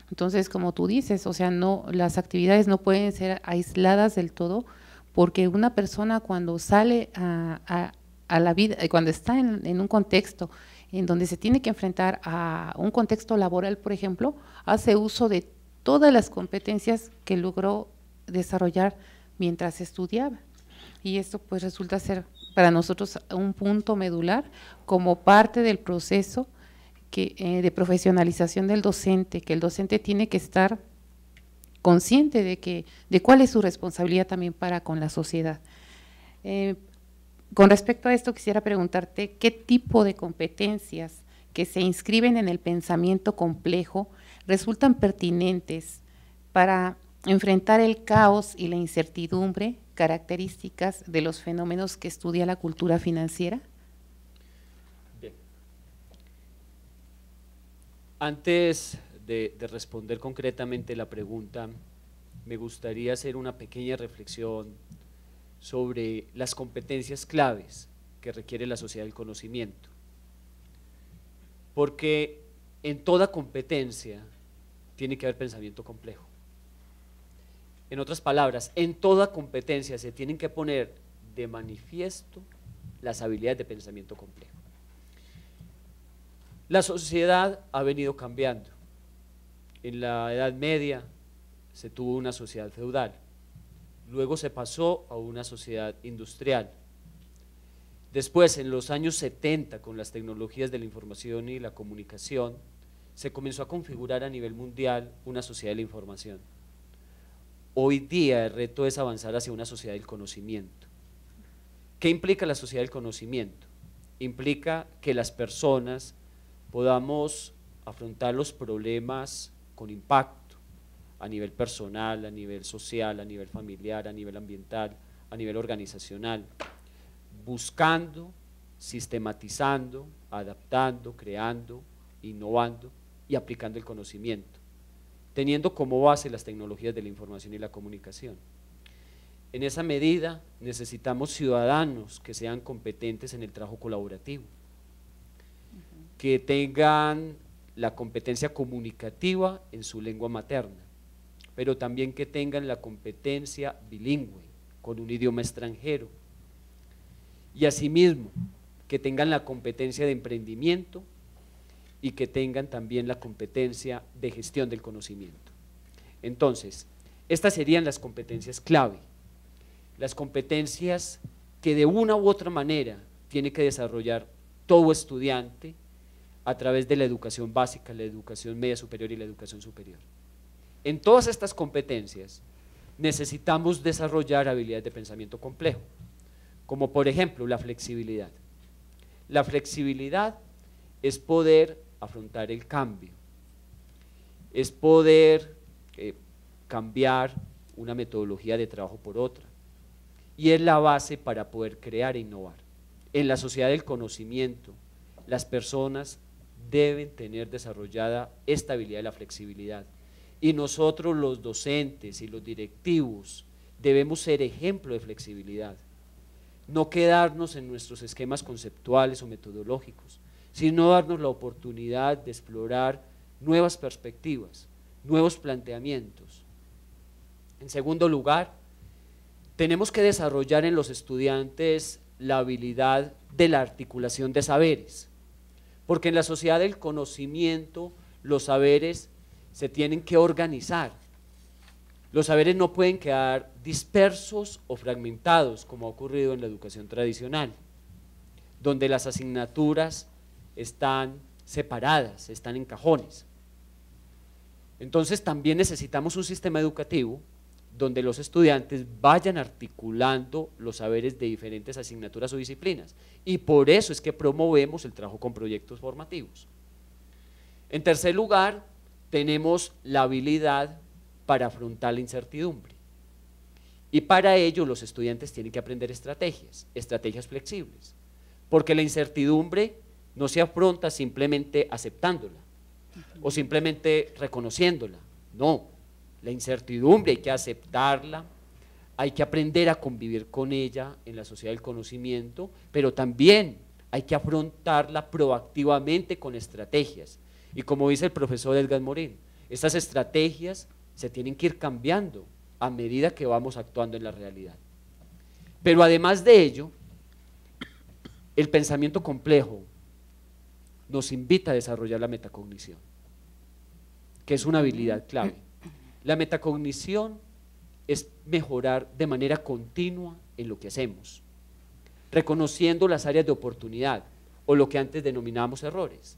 [SPEAKER 4] Entonces, como tú dices, o sea, las actividades no pueden ser aisladas del todo, porque una persona cuando sale a la vida, cuando está en un contexto en donde se tiene que enfrentar a un contexto laboral, por ejemplo, hace uso de todas las competencias que logró desarrollar mientras estudiaba, y esto pues resulta ser para nosotros un punto medular como parte del proceso de profesionalización del docente, que el docente tiene que estar consciente de cuál es su responsabilidad también para con la sociedad. Con respecto a esto quisiera preguntarte qué tipo de competencias que se inscriben en el pensamiento complejo resultan pertinentes para enfrentar el caos y la incertidumbre, características de los fenómenos que estudia la cultura financiera.
[SPEAKER 5] Bien. Antes de responder concretamente la pregunta, me gustaría hacer una pequeña reflexión sobre las competencias claves que requiere la sociedad del conocimiento, porque en toda competencia tiene que haber pensamiento complejo. En otras palabras, en toda competencia se tienen que poner de manifiesto las habilidades de pensamiento complejo. La sociedad ha venido cambiando. En la Edad Media se tuvo una sociedad feudal, luego se pasó a una sociedad industrial. Después, en los años 70, con las tecnologías de la información y la comunicación, se comenzó a configurar a nivel mundial una sociedad de la información. Hoy día el reto es avanzar hacia una sociedad del conocimiento. ¿Qué implica la sociedad del conocimiento? Implica que las personas podamos afrontar los problemas con impacto a nivel personal, a nivel social, a nivel familiar, a nivel ambiental, a nivel organizacional, buscando, sistematizando, adaptando, creando, innovando y aplicando el conocimiento, teniendo como base las tecnologías de la información y la comunicación. En esa medida necesitamos ciudadanos que sean competentes en el trabajo colaborativo, que tengan la competencia comunicativa en su lengua materna, pero también que tengan la competencia bilingüe, con un idioma extranjero, y asimismo que tengan la competencia de emprendimiento y que tengan también la competencia de gestión del conocimiento. Entonces, estas serían las competencias clave, las competencias que de una u otra manera tiene que desarrollar todo estudiante a través de la educación básica, la educación media superior y la educación superior. En todas estas competencias necesitamos desarrollar habilidades de pensamiento complejo, como por ejemplo la flexibilidad. La flexibilidad es poder afrontar el cambio, es poder cambiar una metodología de trabajo por otra, y es la base para poder crear e innovar. En la sociedad del conocimiento, las personas deben tener desarrollada esta habilidad de la flexibilidad, y nosotros los docentes y los directivos debemos ser ejemplo de flexibilidad, no quedarnos en nuestros esquemas conceptuales o metodológicos, sino darnos la oportunidad de explorar nuevas perspectivas, nuevos planteamientos. En segundo lugar, tenemos que desarrollar en los estudiantes la habilidad de la articulación de saberes, porque en la sociedad del conocimiento los saberes se tienen que organizar. Los saberes no pueden quedar dispersos o fragmentados, como ha ocurrido en la educación tradicional, donde las asignaturas están separadas, están en cajones. Entonces también necesitamos un sistema educativo donde los estudiantes vayan articulando los saberes de diferentes asignaturas o disciplinas, y por eso es que promovemos el trabajo con proyectos formativos. En tercer lugar, tenemos la habilidad para afrontar la incertidumbre, y para ello los estudiantes tienen que aprender estrategias flexibles, porque la incertidumbre no se afronta simplemente aceptándola o simplemente reconociéndola, no, la incertidumbre hay que aceptarla, hay que aprender a convivir con ella en la sociedad del conocimiento, pero también hay que afrontarla proactivamente con estrategias, y como dice el profesor Edgar Morin, estas estrategias se tienen que ir cambiando a medida que vamos actuando en la realidad. Pero además de ello, el pensamiento complejo nos invita a desarrollar la metacognición, que es una habilidad clave. La metacognición es mejorar de manera continua en lo que hacemos, reconociendo las áreas de oportunidad, o lo que antes denominábamos errores,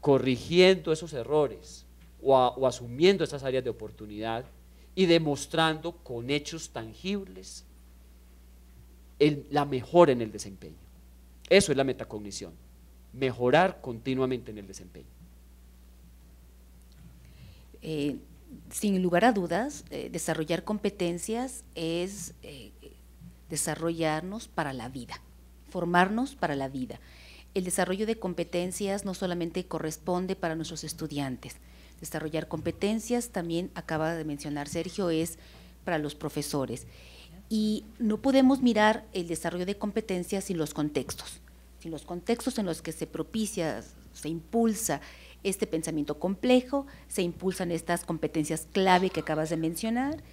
[SPEAKER 5] corrigiendo esos errores, o asumiendo esas áreas de oportunidad y demostrando con hechos tangibles la mejora en el desempeño. Eso es la metacognición, mejorar continuamente en el desempeño.
[SPEAKER 1] Sin lugar a dudas, desarrollar competencias es desarrollarnos para la vida, formarnos para la vida. El desarrollo de competencias no solamente corresponde para nuestros estudiantes. Desarrollar competencias, también acaba de mencionar Sergio, es para los profesores. Y no podemos mirar el desarrollo de competencias sin los contextos en los que se propicia, se impulsa este pensamiento complejo, se impulsan estas competencias clave que acabas de mencionar.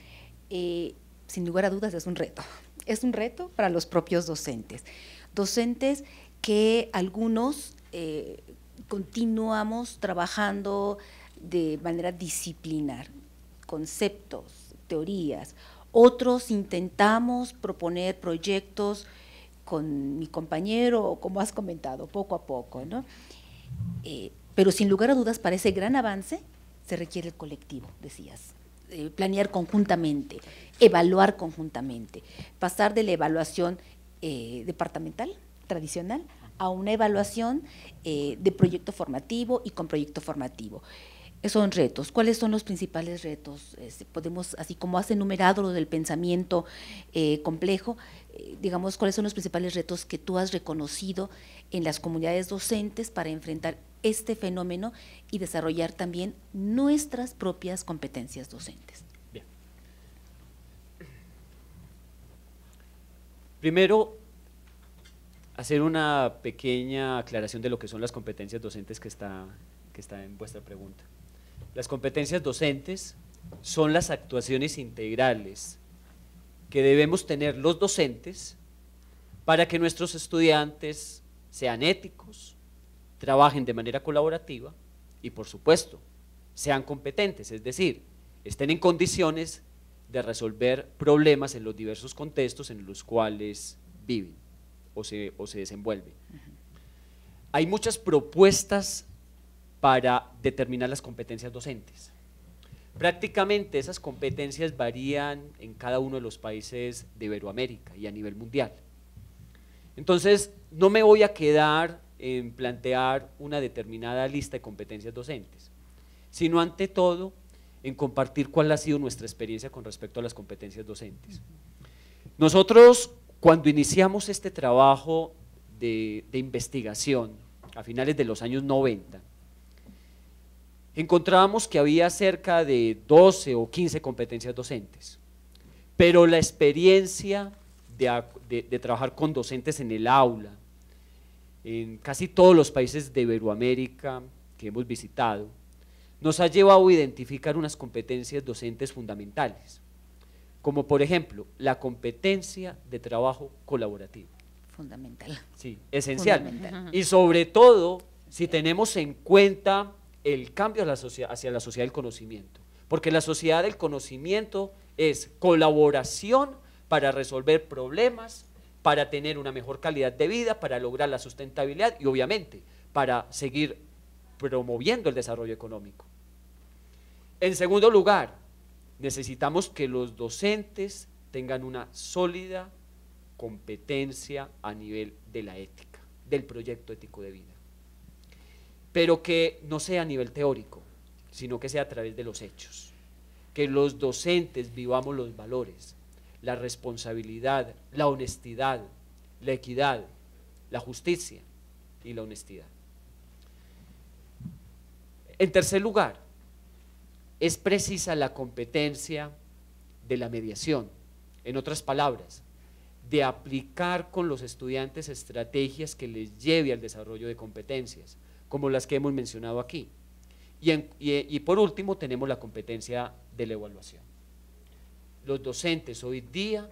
[SPEAKER 1] Sin lugar a dudas es un reto para los propios docentes que algunos continuamos trabajando de manera disciplinar, conceptos, teorías. Otros intentamos proponer proyectos con mi compañero, o como has comentado, poco a poco, ¿no? Pero sin lugar a dudas, para ese gran avance se requiere el colectivo, decías, planear conjuntamente, evaluar conjuntamente, pasar de la evaluación departamental, tradicional, a una evaluación de proyecto formativo y con proyecto formativo. Son retos. ¿Cuáles son los principales retos? Podemos, así como has enumerado lo del pensamiento complejo, digamos, ¿cuáles son los principales retos que tú has reconocido en las comunidades docentes para enfrentar este fenómeno y desarrollar también nuestras propias competencias docentes?
[SPEAKER 5] Bien. Primero, hacer una pequeña aclaración de lo que son las competencias docentes que está en vuestra pregunta. Las competencias docentes son las actuaciones integrales que debemos tener los docentes para que nuestros estudiantes sean éticos, trabajen de manera colaborativa y, por supuesto, sean competentes, es decir, estén en condiciones de resolver problemas en los diversos contextos en los cuales viven o se desenvuelven. Hay muchas propuestas para determinar las competencias docentes. Prácticamente esas competencias varían en cada uno de los países de Iberoamérica y a nivel mundial. Entonces, no me voy a quedar en plantear una determinada lista de competencias docentes, sino ante todo en compartir cuál ha sido nuestra experiencia con respecto a las competencias docentes. Nosotros, cuando iniciamos este trabajo de investigación a finales de los años 90, encontrábamos que había cerca de 12 o 15 competencias docentes, pero la experiencia de trabajar con docentes en el aula, en casi todos los países de Iberoamérica que hemos visitado, nos ha llevado a identificar unas competencias docentes fundamentales, como por ejemplo, la competencia de trabajo colaborativo.
[SPEAKER 1] Fundamental.
[SPEAKER 5] Sí, esencial.
[SPEAKER 1] Fundamental.
[SPEAKER 5] Y sobre todo, si tenemos en cuenta el cambio hacia la sociedad del conocimiento, porque la sociedad del conocimiento es colaboración para resolver problemas, para tener una mejor calidad de vida, para lograr la sustentabilidad y obviamente para seguir promoviendo el desarrollo económico. En segundo lugar, necesitamos que los docentes tengan una sólida competencia a nivel de la ética, del proyecto ético de vida, pero que no sea a nivel teórico, sino que sea a través de los hechos, que los docentes vivamos los valores, la responsabilidad, la honestidad, la equidad, la justicia y la honestidad. En tercer lugar, es precisa la competencia de la mediación, en otras palabras, de aplicar con los estudiantes estrategias que les lleve al desarrollo de competencias, como las que hemos mencionado aquí. Y por último tenemos la competencia de la evaluación. Los docentes hoy día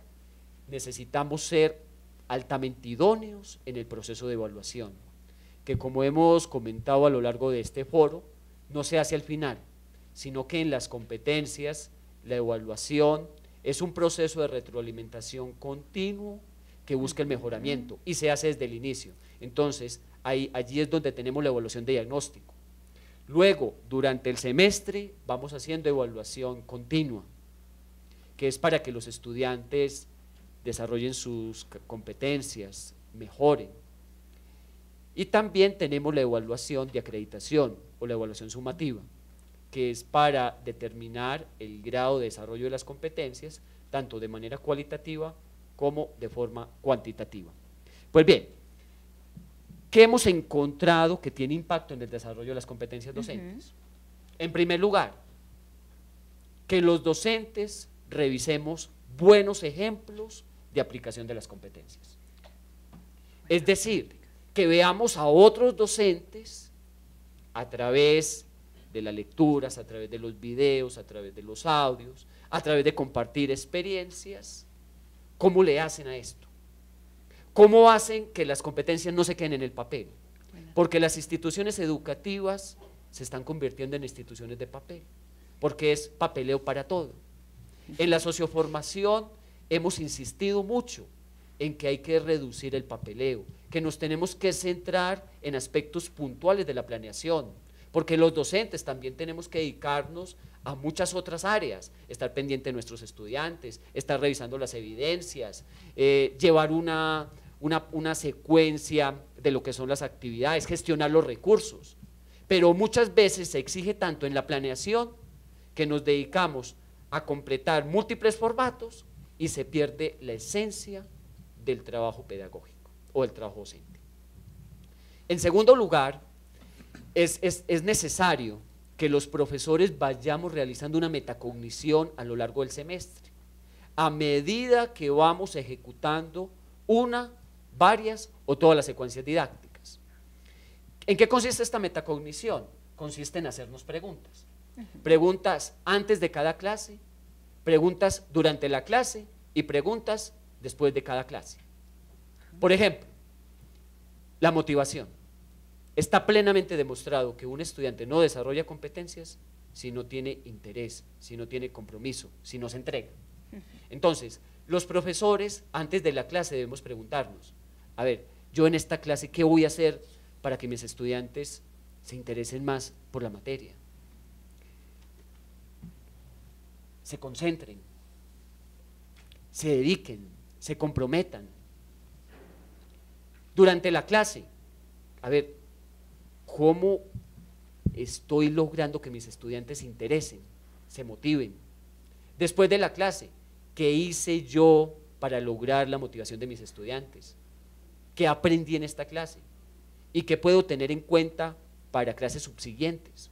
[SPEAKER 5] necesitamos ser altamente idóneos en el proceso de evaluación, que como hemos comentado a lo largo de este foro, no se hace al final, sino que en las competencias, la evaluación es un proceso de retroalimentación continuo que busca el mejoramiento y se hace desde el inicio. Entonces, allí es donde tenemos la evaluación de diagnóstico. Luego, durante el semestre, vamos haciendo evaluación continua, que es para que los estudiantes desarrollen sus competencias, mejoren. Y también tenemos la evaluación de acreditación o la evaluación sumativa, que es para determinar el grado de desarrollo de las competencias, tanto de manera cualitativa como de forma cuantitativa. Pues bien, ¿qué hemos encontrado que tiene impacto en el desarrollo de las competencias docentes? En primer lugar, que los docentes revisemos buenos ejemplos de aplicación de las competencias. Es decir, que veamos a otros docentes a través de las lecturas, a través de los videos, a través de los audios, a través de compartir experiencias, cómo le hacen a esto, cómo hacen que las competencias no se queden en el papel, porque las instituciones educativas se están convirtiendo en instituciones de papel, porque es papeleo para todo. En la socioformación hemos insistido mucho en que hay que reducir el papeleo, que nos tenemos que centrar en aspectos puntuales de la planeación, porque los docentes también tenemos que dedicarnos a muchas otras áreas, estar pendiente de nuestros estudiantes, estar revisando las evidencias, llevar una secuencia de lo que son las actividades, gestionar los recursos, pero muchas veces se exige tanto en la planeación que nos dedicamos a completar múltiples formatos y se pierde la esencia del trabajo pedagógico o del trabajo docente. En segundo lugar, es necesario que los profesores vayamos realizando una metacognición a lo largo del semestre, a medida que vamos ejecutando una, varias o todas las secuencias didácticas. ¿En qué consiste esta metacognición? Consiste en hacernos preguntas. Preguntas antes de cada clase, preguntas durante la clase y preguntas después de cada clase. Por ejemplo, la motivación. Está plenamente demostrado que un estudiante no desarrolla competencias si no tiene interés, si no tiene compromiso, si no se entrega. Entonces, los profesores antes de la clase debemos preguntarnos, a ver, yo en esta clase, ¿qué voy a hacer para que mis estudiantes se interesen más por la materia? Se concentren, se dediquen, se comprometan. Durante la clase, a ver, ¿cómo estoy logrando que mis estudiantes se interesen, se motiven? Después de la clase, ¿qué hice yo para lograr la motivación de mis estudiantes? ¿Qué aprendí en esta clase? ¿Y qué puedo tener en cuenta para clases subsiguientes?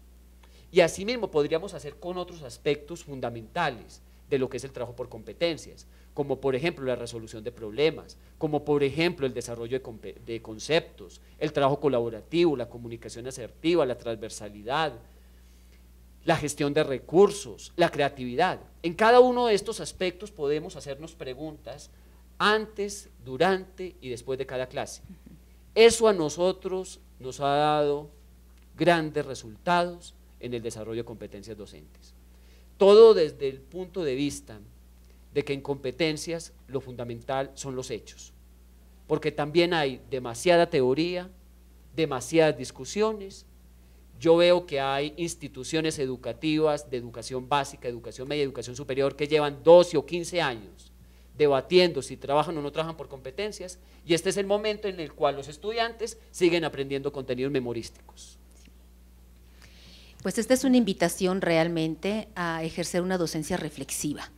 [SPEAKER 5] Y así mismo podríamos hacer con otros aspectos fundamentales de lo que es el trabajo por competencias, como por ejemplo la resolución de problemas, como por ejemplo el desarrollo de conceptos, el trabajo colaborativo, la comunicación asertiva, la transversalidad, la gestión de recursos, la creatividad. En cada uno de estos aspectos podemos hacernos preguntas antes, durante y después de cada clase. Eso a nosotros nos ha dado grandes resultados en el desarrollo de competencias docentes. Todo desde el punto de vista de que en competencias lo fundamental son los hechos, porque también hay demasiada teoría, demasiadas discusiones. Yo veo que hay instituciones educativas de educación básica, educación media, educación superior que llevan 12 o 15 años debatiendo si trabajan o no trabajan por competencias, y este es el momento en el cual los estudiantes siguen aprendiendo contenidos memorísticos.
[SPEAKER 1] Pues esta es una invitación realmente a ejercer una docencia reflexiva,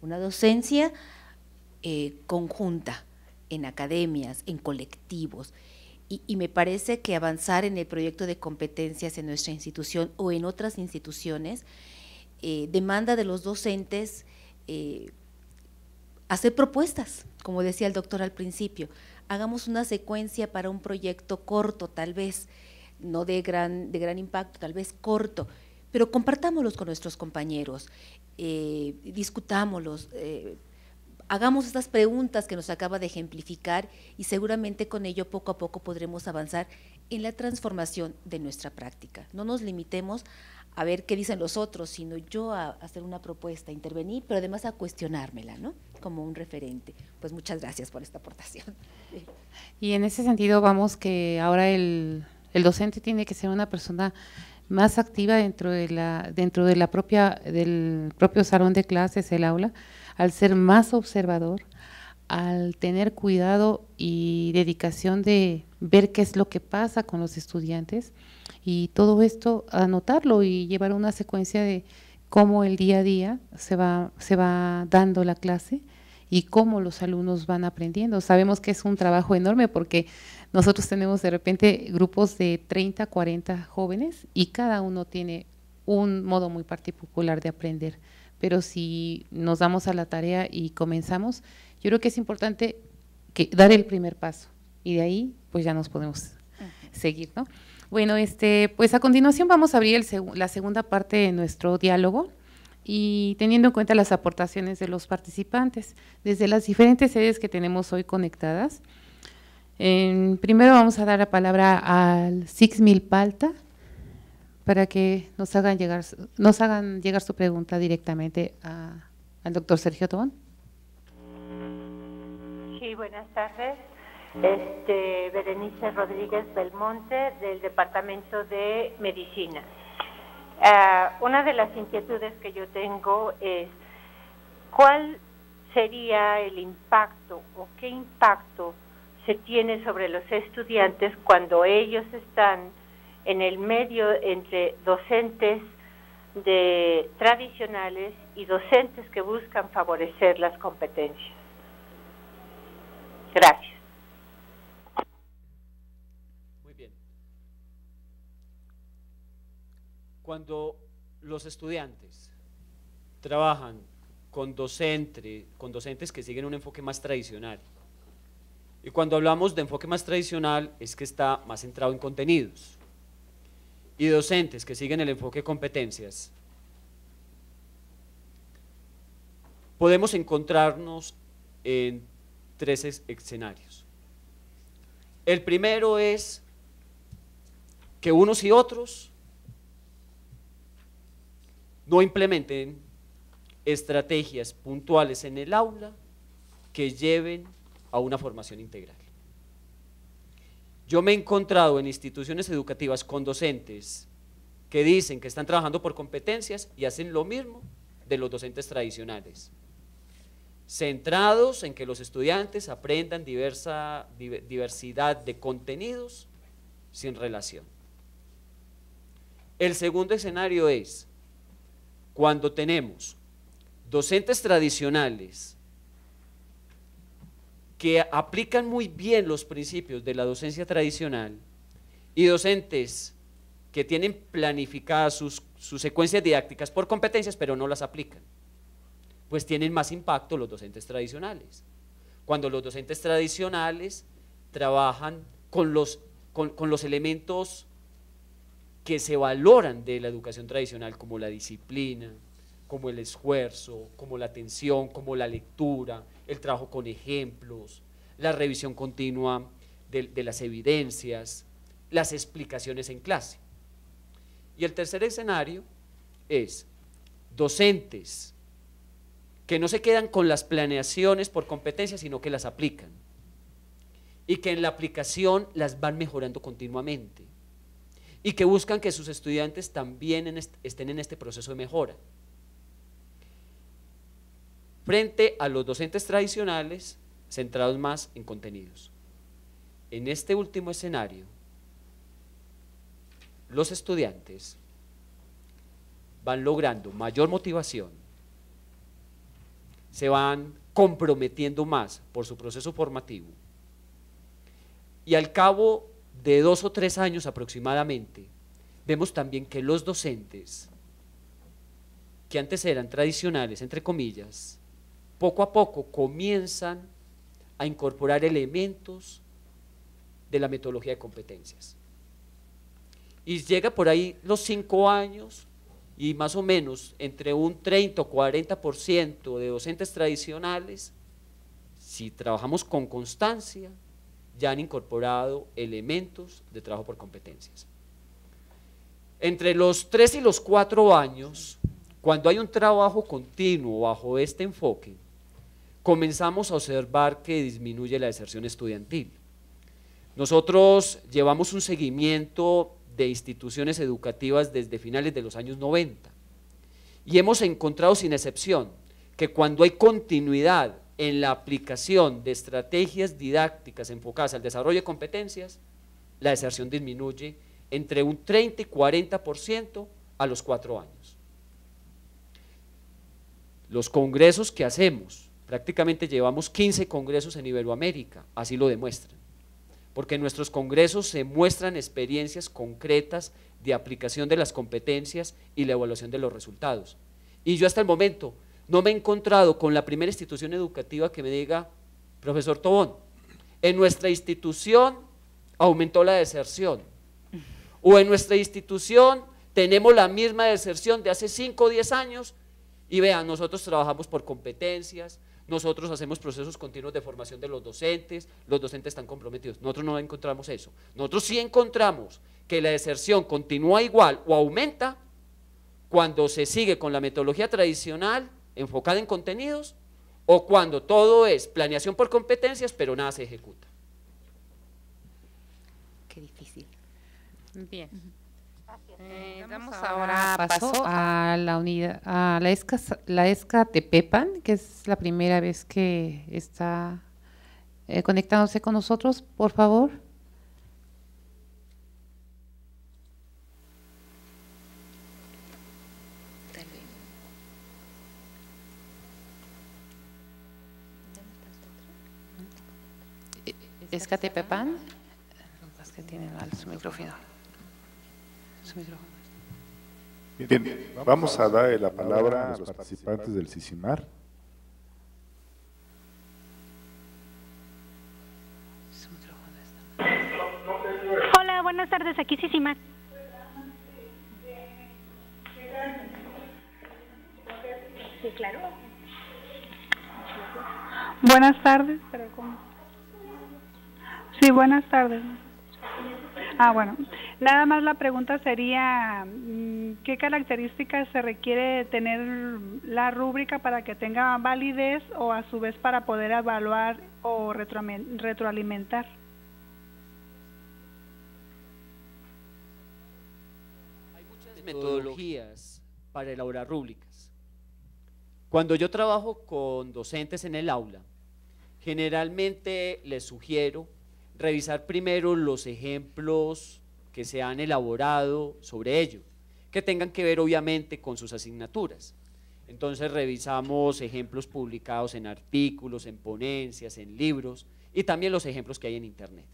[SPEAKER 1] una docencia conjunta en academias, en colectivos, y me parece que avanzar en el proyecto de competencias en nuestra institución o en otras instituciones demanda de los docentes hacer propuestas, como decía el doctor al principio. Hagamos una secuencia para un proyecto corto, tal vez, no de gran impacto, tal vez corto, pero compartámoslos con nuestros compañeros, discutámoslos, hagamos estas preguntas que nos acaba de ejemplificar, y seguramente con ello poco a poco podremos avanzar en la transformación de nuestra práctica. No nos limitemos a ver qué dicen los otros, sino yo a hacer una propuesta, a intervenir, pero además a cuestionármela, ¿no?, como un referente. Pues muchas gracias por esta aportación.
[SPEAKER 4] Y en ese sentido vamos que ahora el docente tiene que ser una persona más activa dentro del propio salón de clases, el aula, al ser más observador, al tener cuidado y dedicación de ver qué es lo que pasa con los estudiantes, y todo esto anotarlo y llevar una secuencia de cómo el día a día se va dando la clase y cómo los alumnos van aprendiendo. Sabemos que es un trabajo enorme porque nosotros tenemos de repente grupos de 30, 40 jóvenes y cada uno tiene un modo muy particular de aprender, pero si nos damos a la tarea y comenzamos, yo creo que es importante dar el primer paso y de ahí pues ya nos podemos seguir, ¿no? Bueno, pues a continuación vamos a abrir la segunda parte de nuestro diálogo, y teniendo en cuenta las aportaciones de los participantes desde las diferentes sedes que tenemos hoy conectadas. Primero vamos a dar la palabra al Sixmilpalta para que nos hagan llegar su pregunta directamente al doctor Sergio Tobón.
[SPEAKER 6] Sí, buenas tardes. Berenice Rodríguez Belmonte, del Departamento de Medicina. Una de las inquietudes que yo tengo es ¿cuál sería el impacto o qué impacto se tiene sobre los estudiantes cuando ellos están en el medio entre docentes tradicionales y docentes que buscan favorecer las competencias? Gracias.
[SPEAKER 5] Cuando los estudiantes trabajan con docentes que siguen un enfoque más tradicional, y cuando hablamos de enfoque más tradicional es que está más centrado en contenidos, y docentes que siguen el enfoque de competencias, podemos encontrarnos en tres escenarios. El primero es que unos y otros no implementen estrategias puntuales en el aula que lleven a una formación integral. Yo me he encontrado en instituciones educativas con docentes que dicen que están trabajando por competencias y hacen lo mismo de los docentes tradicionales. centrados en que los estudiantes aprendan diversidad de contenidos sin relación. El segundo escenario es cuando tenemos docentes tradicionales que aplican muy bien los principios de la docencia tradicional y docentes que tienen planificadas sus secuencias didácticas por competencias pero no las aplican, pues tienen más impacto los docentes tradicionales. Cuando los docentes tradicionales trabajan con los elementos que se valoran de la educación tradicional, como la disciplina, como el esfuerzo, como la atención, como la lectura, el trabajo con ejemplos, la revisión continua de las evidencias, las explicaciones en clase. Y el tercer escenario es docentes que no se quedan con las planeaciones por competencias, sino que las aplican, y que en la aplicación las van mejorando continuamente, y que buscan que sus estudiantes también estén en este proceso de mejora. Frente a los docentes tradicionales, centrados más en contenidos. En este último escenario, los estudiantes van logrando mayor motivación, se van comprometiendo más por su proceso formativo, y al cabo de 2 o 3 años aproximadamente, vemos también que los docentes, que antes eran tradicionales, entre comillas, poco a poco comienzan a incorporar elementos de la metodología de competencias. Y llega por ahí los 5 años y más o menos entre un 30 o 40% de docentes tradicionales, si trabajamos con constancia, ya han incorporado elementos de trabajo por competencias. Entre los 3 y los 4 años, cuando hay un trabajo continuo bajo este enfoque, comenzamos a observar que disminuye la deserción estudiantil. Nosotros llevamos un seguimiento de instituciones educativas desde finales de los años 90 y hemos encontrado sin excepción que cuando hay continuidad en la aplicación de estrategias didácticas enfocadas al desarrollo de competencias, la deserción disminuye entre un 30 y 40% a los 4 años. Los congresos que hacemos, prácticamente llevamos 15 congresos en Iberoamérica, así lo demuestran, porque en nuestros congresos se muestran experiencias concretas de aplicación de las competencias y la evaluación de los resultados. Y yo hasta el momento no me he encontrado con la primera institución educativa que me diga: profesor Tobón, en nuestra institución aumentó la deserción, o en nuestra institución tenemos la misma deserción de hace 5 o 10 años, y vean, nosotros trabajamos por competencias, nosotros hacemos procesos continuos de formación de los docentes están comprometidos. Nosotros no encontramos eso. Nosotros sí encontramos que la deserción continúa igual o aumenta cuando se sigue con la metodología tradicional enfocada en contenidos, o cuando todo es planeación por competencias pero nada se ejecuta.
[SPEAKER 1] Qué difícil.
[SPEAKER 4] Bien. Damos ahora paso a la unidad, a la ESCA Tepepan, que es la primera vez que está conectándose con nosotros, por favor. ESCA Tepepan, es que tiene su micrófono.
[SPEAKER 2] Bien, vamos a dar la palabra a los participantes del CICIMAR.
[SPEAKER 7] Hola, buenas tardes, aquí CICIMAR. Sí, claro.
[SPEAKER 8] Buenas tardes. Sí, buenas tardes. Bueno, nada más la pregunta sería, ¿qué características se requiere tener la rúbrica para que tenga validez o a su vez para poder evaluar o retroalimentar?
[SPEAKER 5] Hay muchas metodologías para elaborar rúbricas. Cuando yo trabajo con docentes en el aula, generalmente les sugiero revisar primero los ejemplos que se han elaborado sobre ello, que tengan que ver obviamente con sus asignaturas. Entonces revisamos ejemplos publicados en artículos, en ponencias, en libros y también los ejemplos que hay en internet.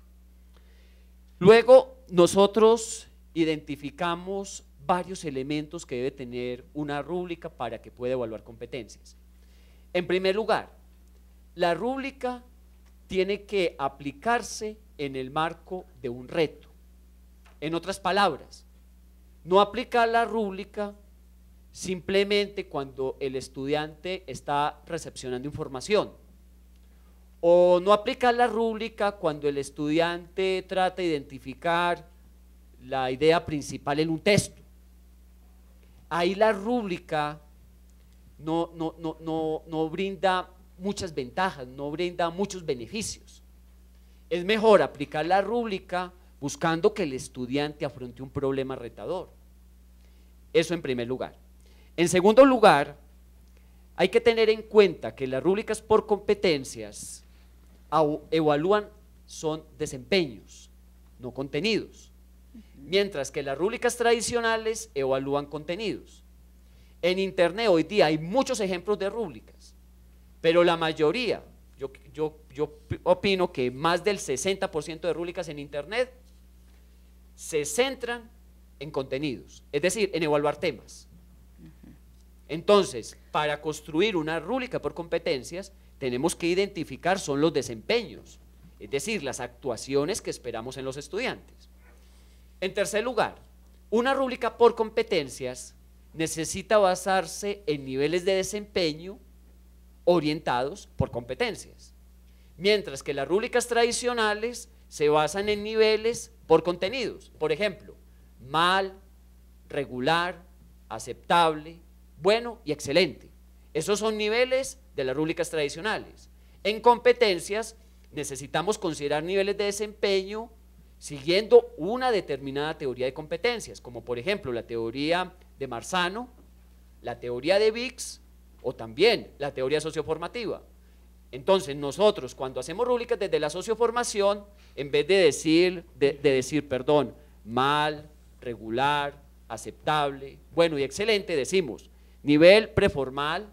[SPEAKER 5] Luego nosotros identificamos varios elementos que debe tener una rúbrica para que pueda evaluar competencias. En primer lugar, la rúbrica tiene que aplicarse en el marco de un reto. En otras palabras, no aplicar la rúbrica simplemente cuando el estudiante está recepcionando información, o no aplicar la rúbrica cuando el estudiante trata de identificar la idea principal en un texto. Ahí la rúbrica no brinda muchas ventajas, no brinda muchos beneficios. Es mejor aplicar la rúbrica buscando que el estudiante afronte un problema retador. Eso en primer lugar. En segundo lugar, hay que tener en cuenta que las rúbricas por competencias evalúan son desempeños, no contenidos, mientras que las rúbricas tradicionales evalúan contenidos. En internet hoy día hay muchos ejemplos de rúbricas, pero la mayoría, yo opino que más del 60% de rúbricas en internet se centran en contenidos, es decir, en evaluar temas. Entonces, para construir una rúbrica por competencias, tenemos que identificar son los desempeños, es decir, las actuaciones que esperamos en los estudiantes. En tercer lugar, una rúbrica por competencias necesita basarse en niveles de desempeño orientados por competencias, mientras que las rúbricas tradicionales se basan en niveles por contenidos. Por ejemplo, mal, regular, aceptable, bueno y excelente. Esos son niveles de las rúbricas tradicionales. En competencias necesitamos considerar niveles de desempeño siguiendo una determinada teoría de competencias, como por ejemplo la teoría de Marzano, la teoría de Biggs o también la teoría socioformativa. Entonces nosotros cuando hacemos rúbricas desde la socioformación, en vez de decir mal, regular, aceptable, bueno y excelente, decimos nivel preformal,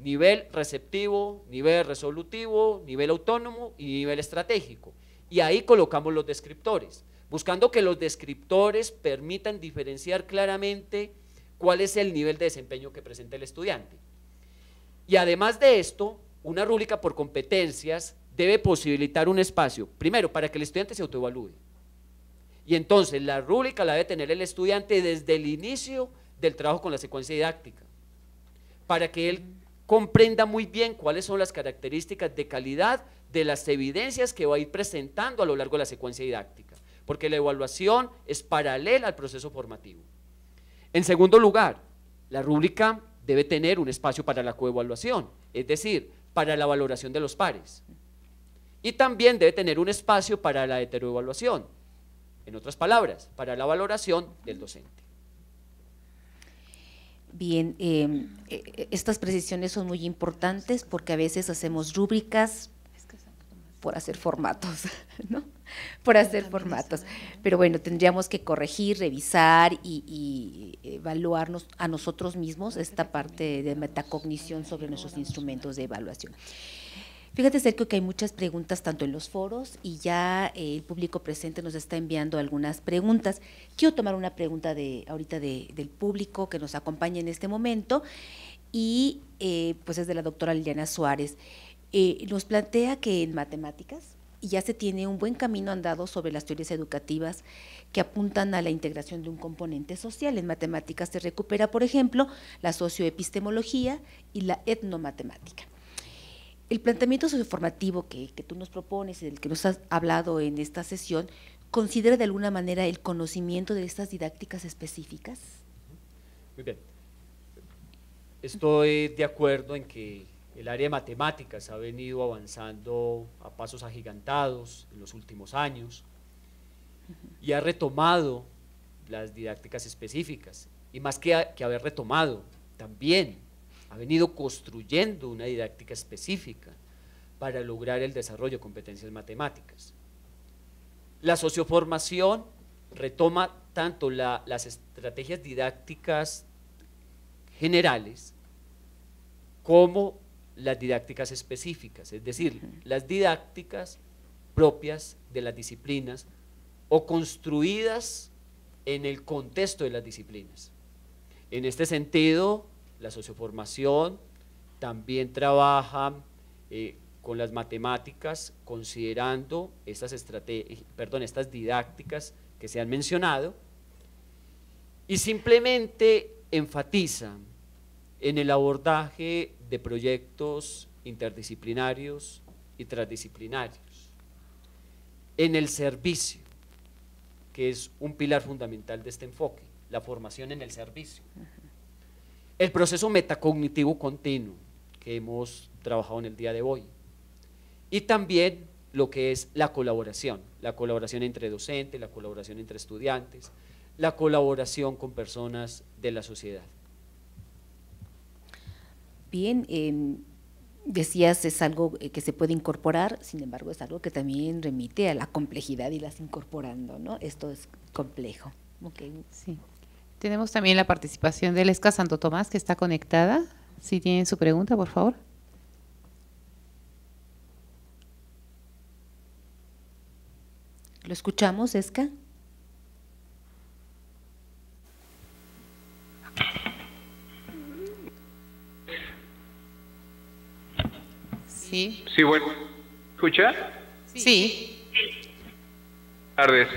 [SPEAKER 5] nivel receptivo, nivel resolutivo, nivel autónomo y nivel estratégico. Y ahí colocamos los descriptores, buscando que los descriptores permitan diferenciar claramente cuál es el nivel de desempeño que presenta el estudiante. Y además de esto, una rúbrica por competencias debe posibilitar un espacio, primero, para que el estudiante se autoevalúe. Y entonces la rúbrica la debe tener el estudiante desde el inicio del trabajo con la secuencia didáctica, para que él comprenda muy bien cuáles son las características de calidad de las evidencias que va a ir presentando a lo largo de la secuencia didáctica, porque la evaluación es paralela al proceso formativo. En segundo lugar, la rúbrica debe tener un espacio para la coevaluación, es decir, para la valoración de los pares. Y también debe tener un espacio para la heteroevaluación, en otras palabras, para la valoración del docente.
[SPEAKER 1] Bien, estas precisiones son muy importantes porque a veces hacemos rúbricas por hacer formatos, ¿no? Por hacer formatos. Pero bueno, tendríamos que corregir, revisar y evaluarnos a nosotros mismos esta parte de metacognición sobre nuestros instrumentos de evaluación. Fíjate, Sergio, que hay muchas preguntas tanto en los foros y ya el público presente nos está enviando algunas preguntas. Quiero tomar una pregunta ahorita del público que nos acompaña en este momento y pues es de la doctora Liliana Suárez. Nos plantea que en matemáticas ya se tiene un buen camino andado sobre las teorías educativas que apuntan a la integración de un componente social. En matemáticas se recupera, por ejemplo, la socioepistemología y la etnomatemática. El planteamiento socioformativo que tú nos propones y del que nos has hablado en esta sesión, ¿considera de alguna manera el conocimiento de estas didácticas específicas?
[SPEAKER 5] Muy bien. Estoy de acuerdo en que el área de matemáticas ha venido avanzando a pasos agigantados en los últimos años y ha retomado las didácticas específicas. Y más que haber retomado, también ha venido construyendo una didáctica específica para lograr el desarrollo de competencias matemáticas. La socioformación retoma tanto las estrategias didácticas generales como las didácticas específicas, es decir, las didácticas propias de las disciplinas o construidas en el contexto de las disciplinas. En este sentido, la socioformación también trabaja con las matemáticas, considerando estas didácticas que se han mencionado, y simplemente enfatiza en el abordaje de proyectos interdisciplinarios y transdisciplinarios, en el servicio, que es un pilar fundamental de este enfoque, la formación en el servicio. El proceso metacognitivo continuo que hemos trabajado en el día de hoy, y también lo que es la colaboración entre docentes, la colaboración entre estudiantes, la colaboración con personas de la sociedad.
[SPEAKER 1] Bien, decías es algo que se puede incorporar, sin embargo es algo que también remite a la complejidad y las incorporando, ¿no? Esto es complejo. Okay.
[SPEAKER 4] Sí. Tenemos también la participación de Lesca Santo Tomás, que está conectada. Si tienen su pregunta, por favor.
[SPEAKER 1] ¿Lo escuchamos, Esca?
[SPEAKER 4] Sí.
[SPEAKER 9] Sí, bueno. ¿Escucha?
[SPEAKER 4] Sí.
[SPEAKER 9] Buenas tardes.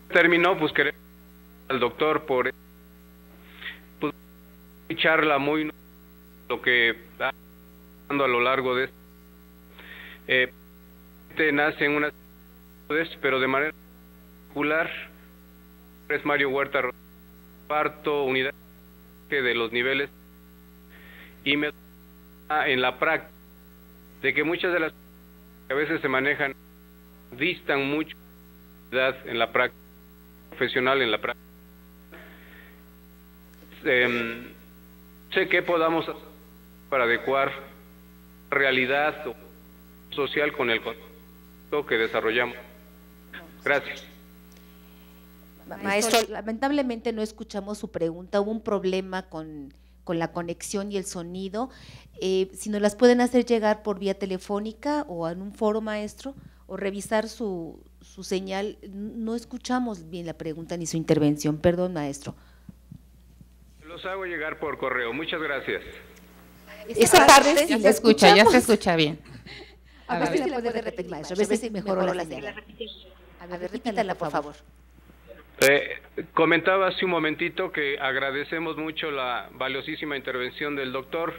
[SPEAKER 9] Terminó, pues queremos al doctor por charla muy lo que está pasando a lo largo de nace en una pero de manera particular es Mario Huerta parto unidad de los niveles y me en la práctica de que muchas de las que a veces se manejan distan mucho en la práctica profesional, en la práctica. Sé que podamos hacer para adecuar la realidad social con el contexto que desarrollamos. Gracias.
[SPEAKER 1] Maestro, lamentablemente no escuchamos su pregunta, hubo un problema con la conexión y el sonido. Si nos las pueden hacer llegar por vía telefónica o en un foro, maestro, o revisar su señal, no escuchamos bien la pregunta ni su intervención, perdón, maestro.
[SPEAKER 9] Los hago llegar por correo, muchas gracias.
[SPEAKER 1] Esa parte
[SPEAKER 4] ya se escucha, ya se escucha bien.
[SPEAKER 1] A ver si la puede repetir, maestro, a ver si mejoró la señal. A ver, repítala, por favor.
[SPEAKER 9] Comentaba hace un momentito que agradecemos mucho la valiosísima intervención del doctor,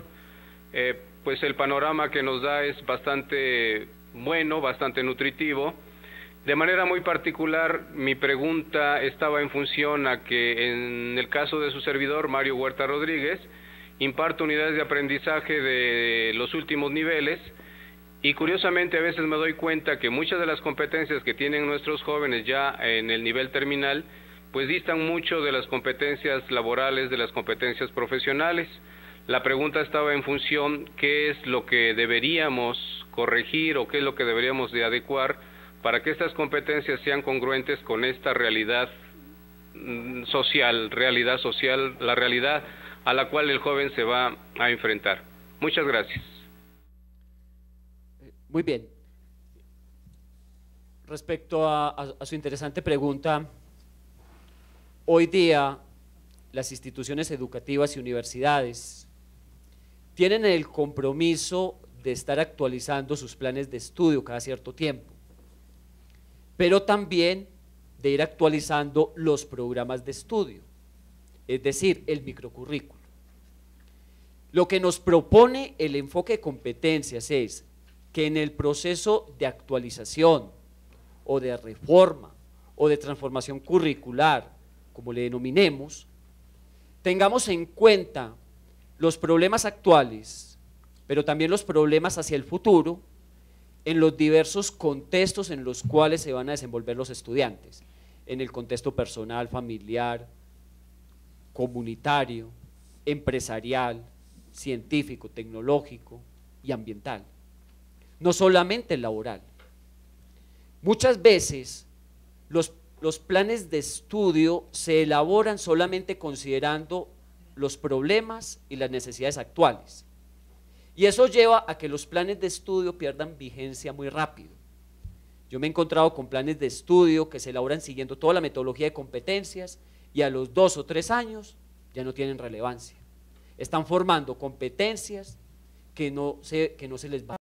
[SPEAKER 9] pues el panorama que nos da es bastante bueno, bastante nutritivo. De manera muy particular, mi pregunta estaba en función a que en el caso de su servidor, Mario Huerta Rodríguez, imparto unidades de aprendizaje de los últimos niveles, y curiosamente a veces me doy cuenta que muchas de las competencias que tienen nuestros jóvenes ya en el nivel terminal, pues distan mucho de las competencias laborales, de las competencias profesionales. La pregunta estaba en función qué es lo que deberíamos corregir o qué es lo que deberíamos de adecuar para que estas competencias sean congruentes con esta realidad social, la realidad a la cual el joven se va a enfrentar. Muchas gracias.
[SPEAKER 5] Muy bien. Respecto a su interesante pregunta, hoy día las instituciones educativas y universidades tienen el compromiso de estar actualizando sus planes de estudio cada cierto tiempo, pero también de ir actualizando los programas de estudio, es decir, el microcurrículo. Lo que nos propone el enfoque de competencias es que en el proceso de actualización o de reforma o de transformación curricular, como le denominemos, tengamos en cuenta los problemas actuales, pero también los problemas hacia el futuro, en los diversos contextos en los cuales se van a desenvolver los estudiantes, en el contexto personal, familiar, comunitario, empresarial, científico, tecnológico y ambiental, no solamente el laboral. Muchas veces los planes de estudio se elaboran solamente considerando los problemas y las necesidades actuales, y eso lleva a que los planes de estudio pierdan vigencia muy rápido. Yo me he encontrado con planes de estudio que se elaboran siguiendo toda la metodología de competencias y a los 2 o 3 años ya no tienen relevancia. Están formando competencias que no se les va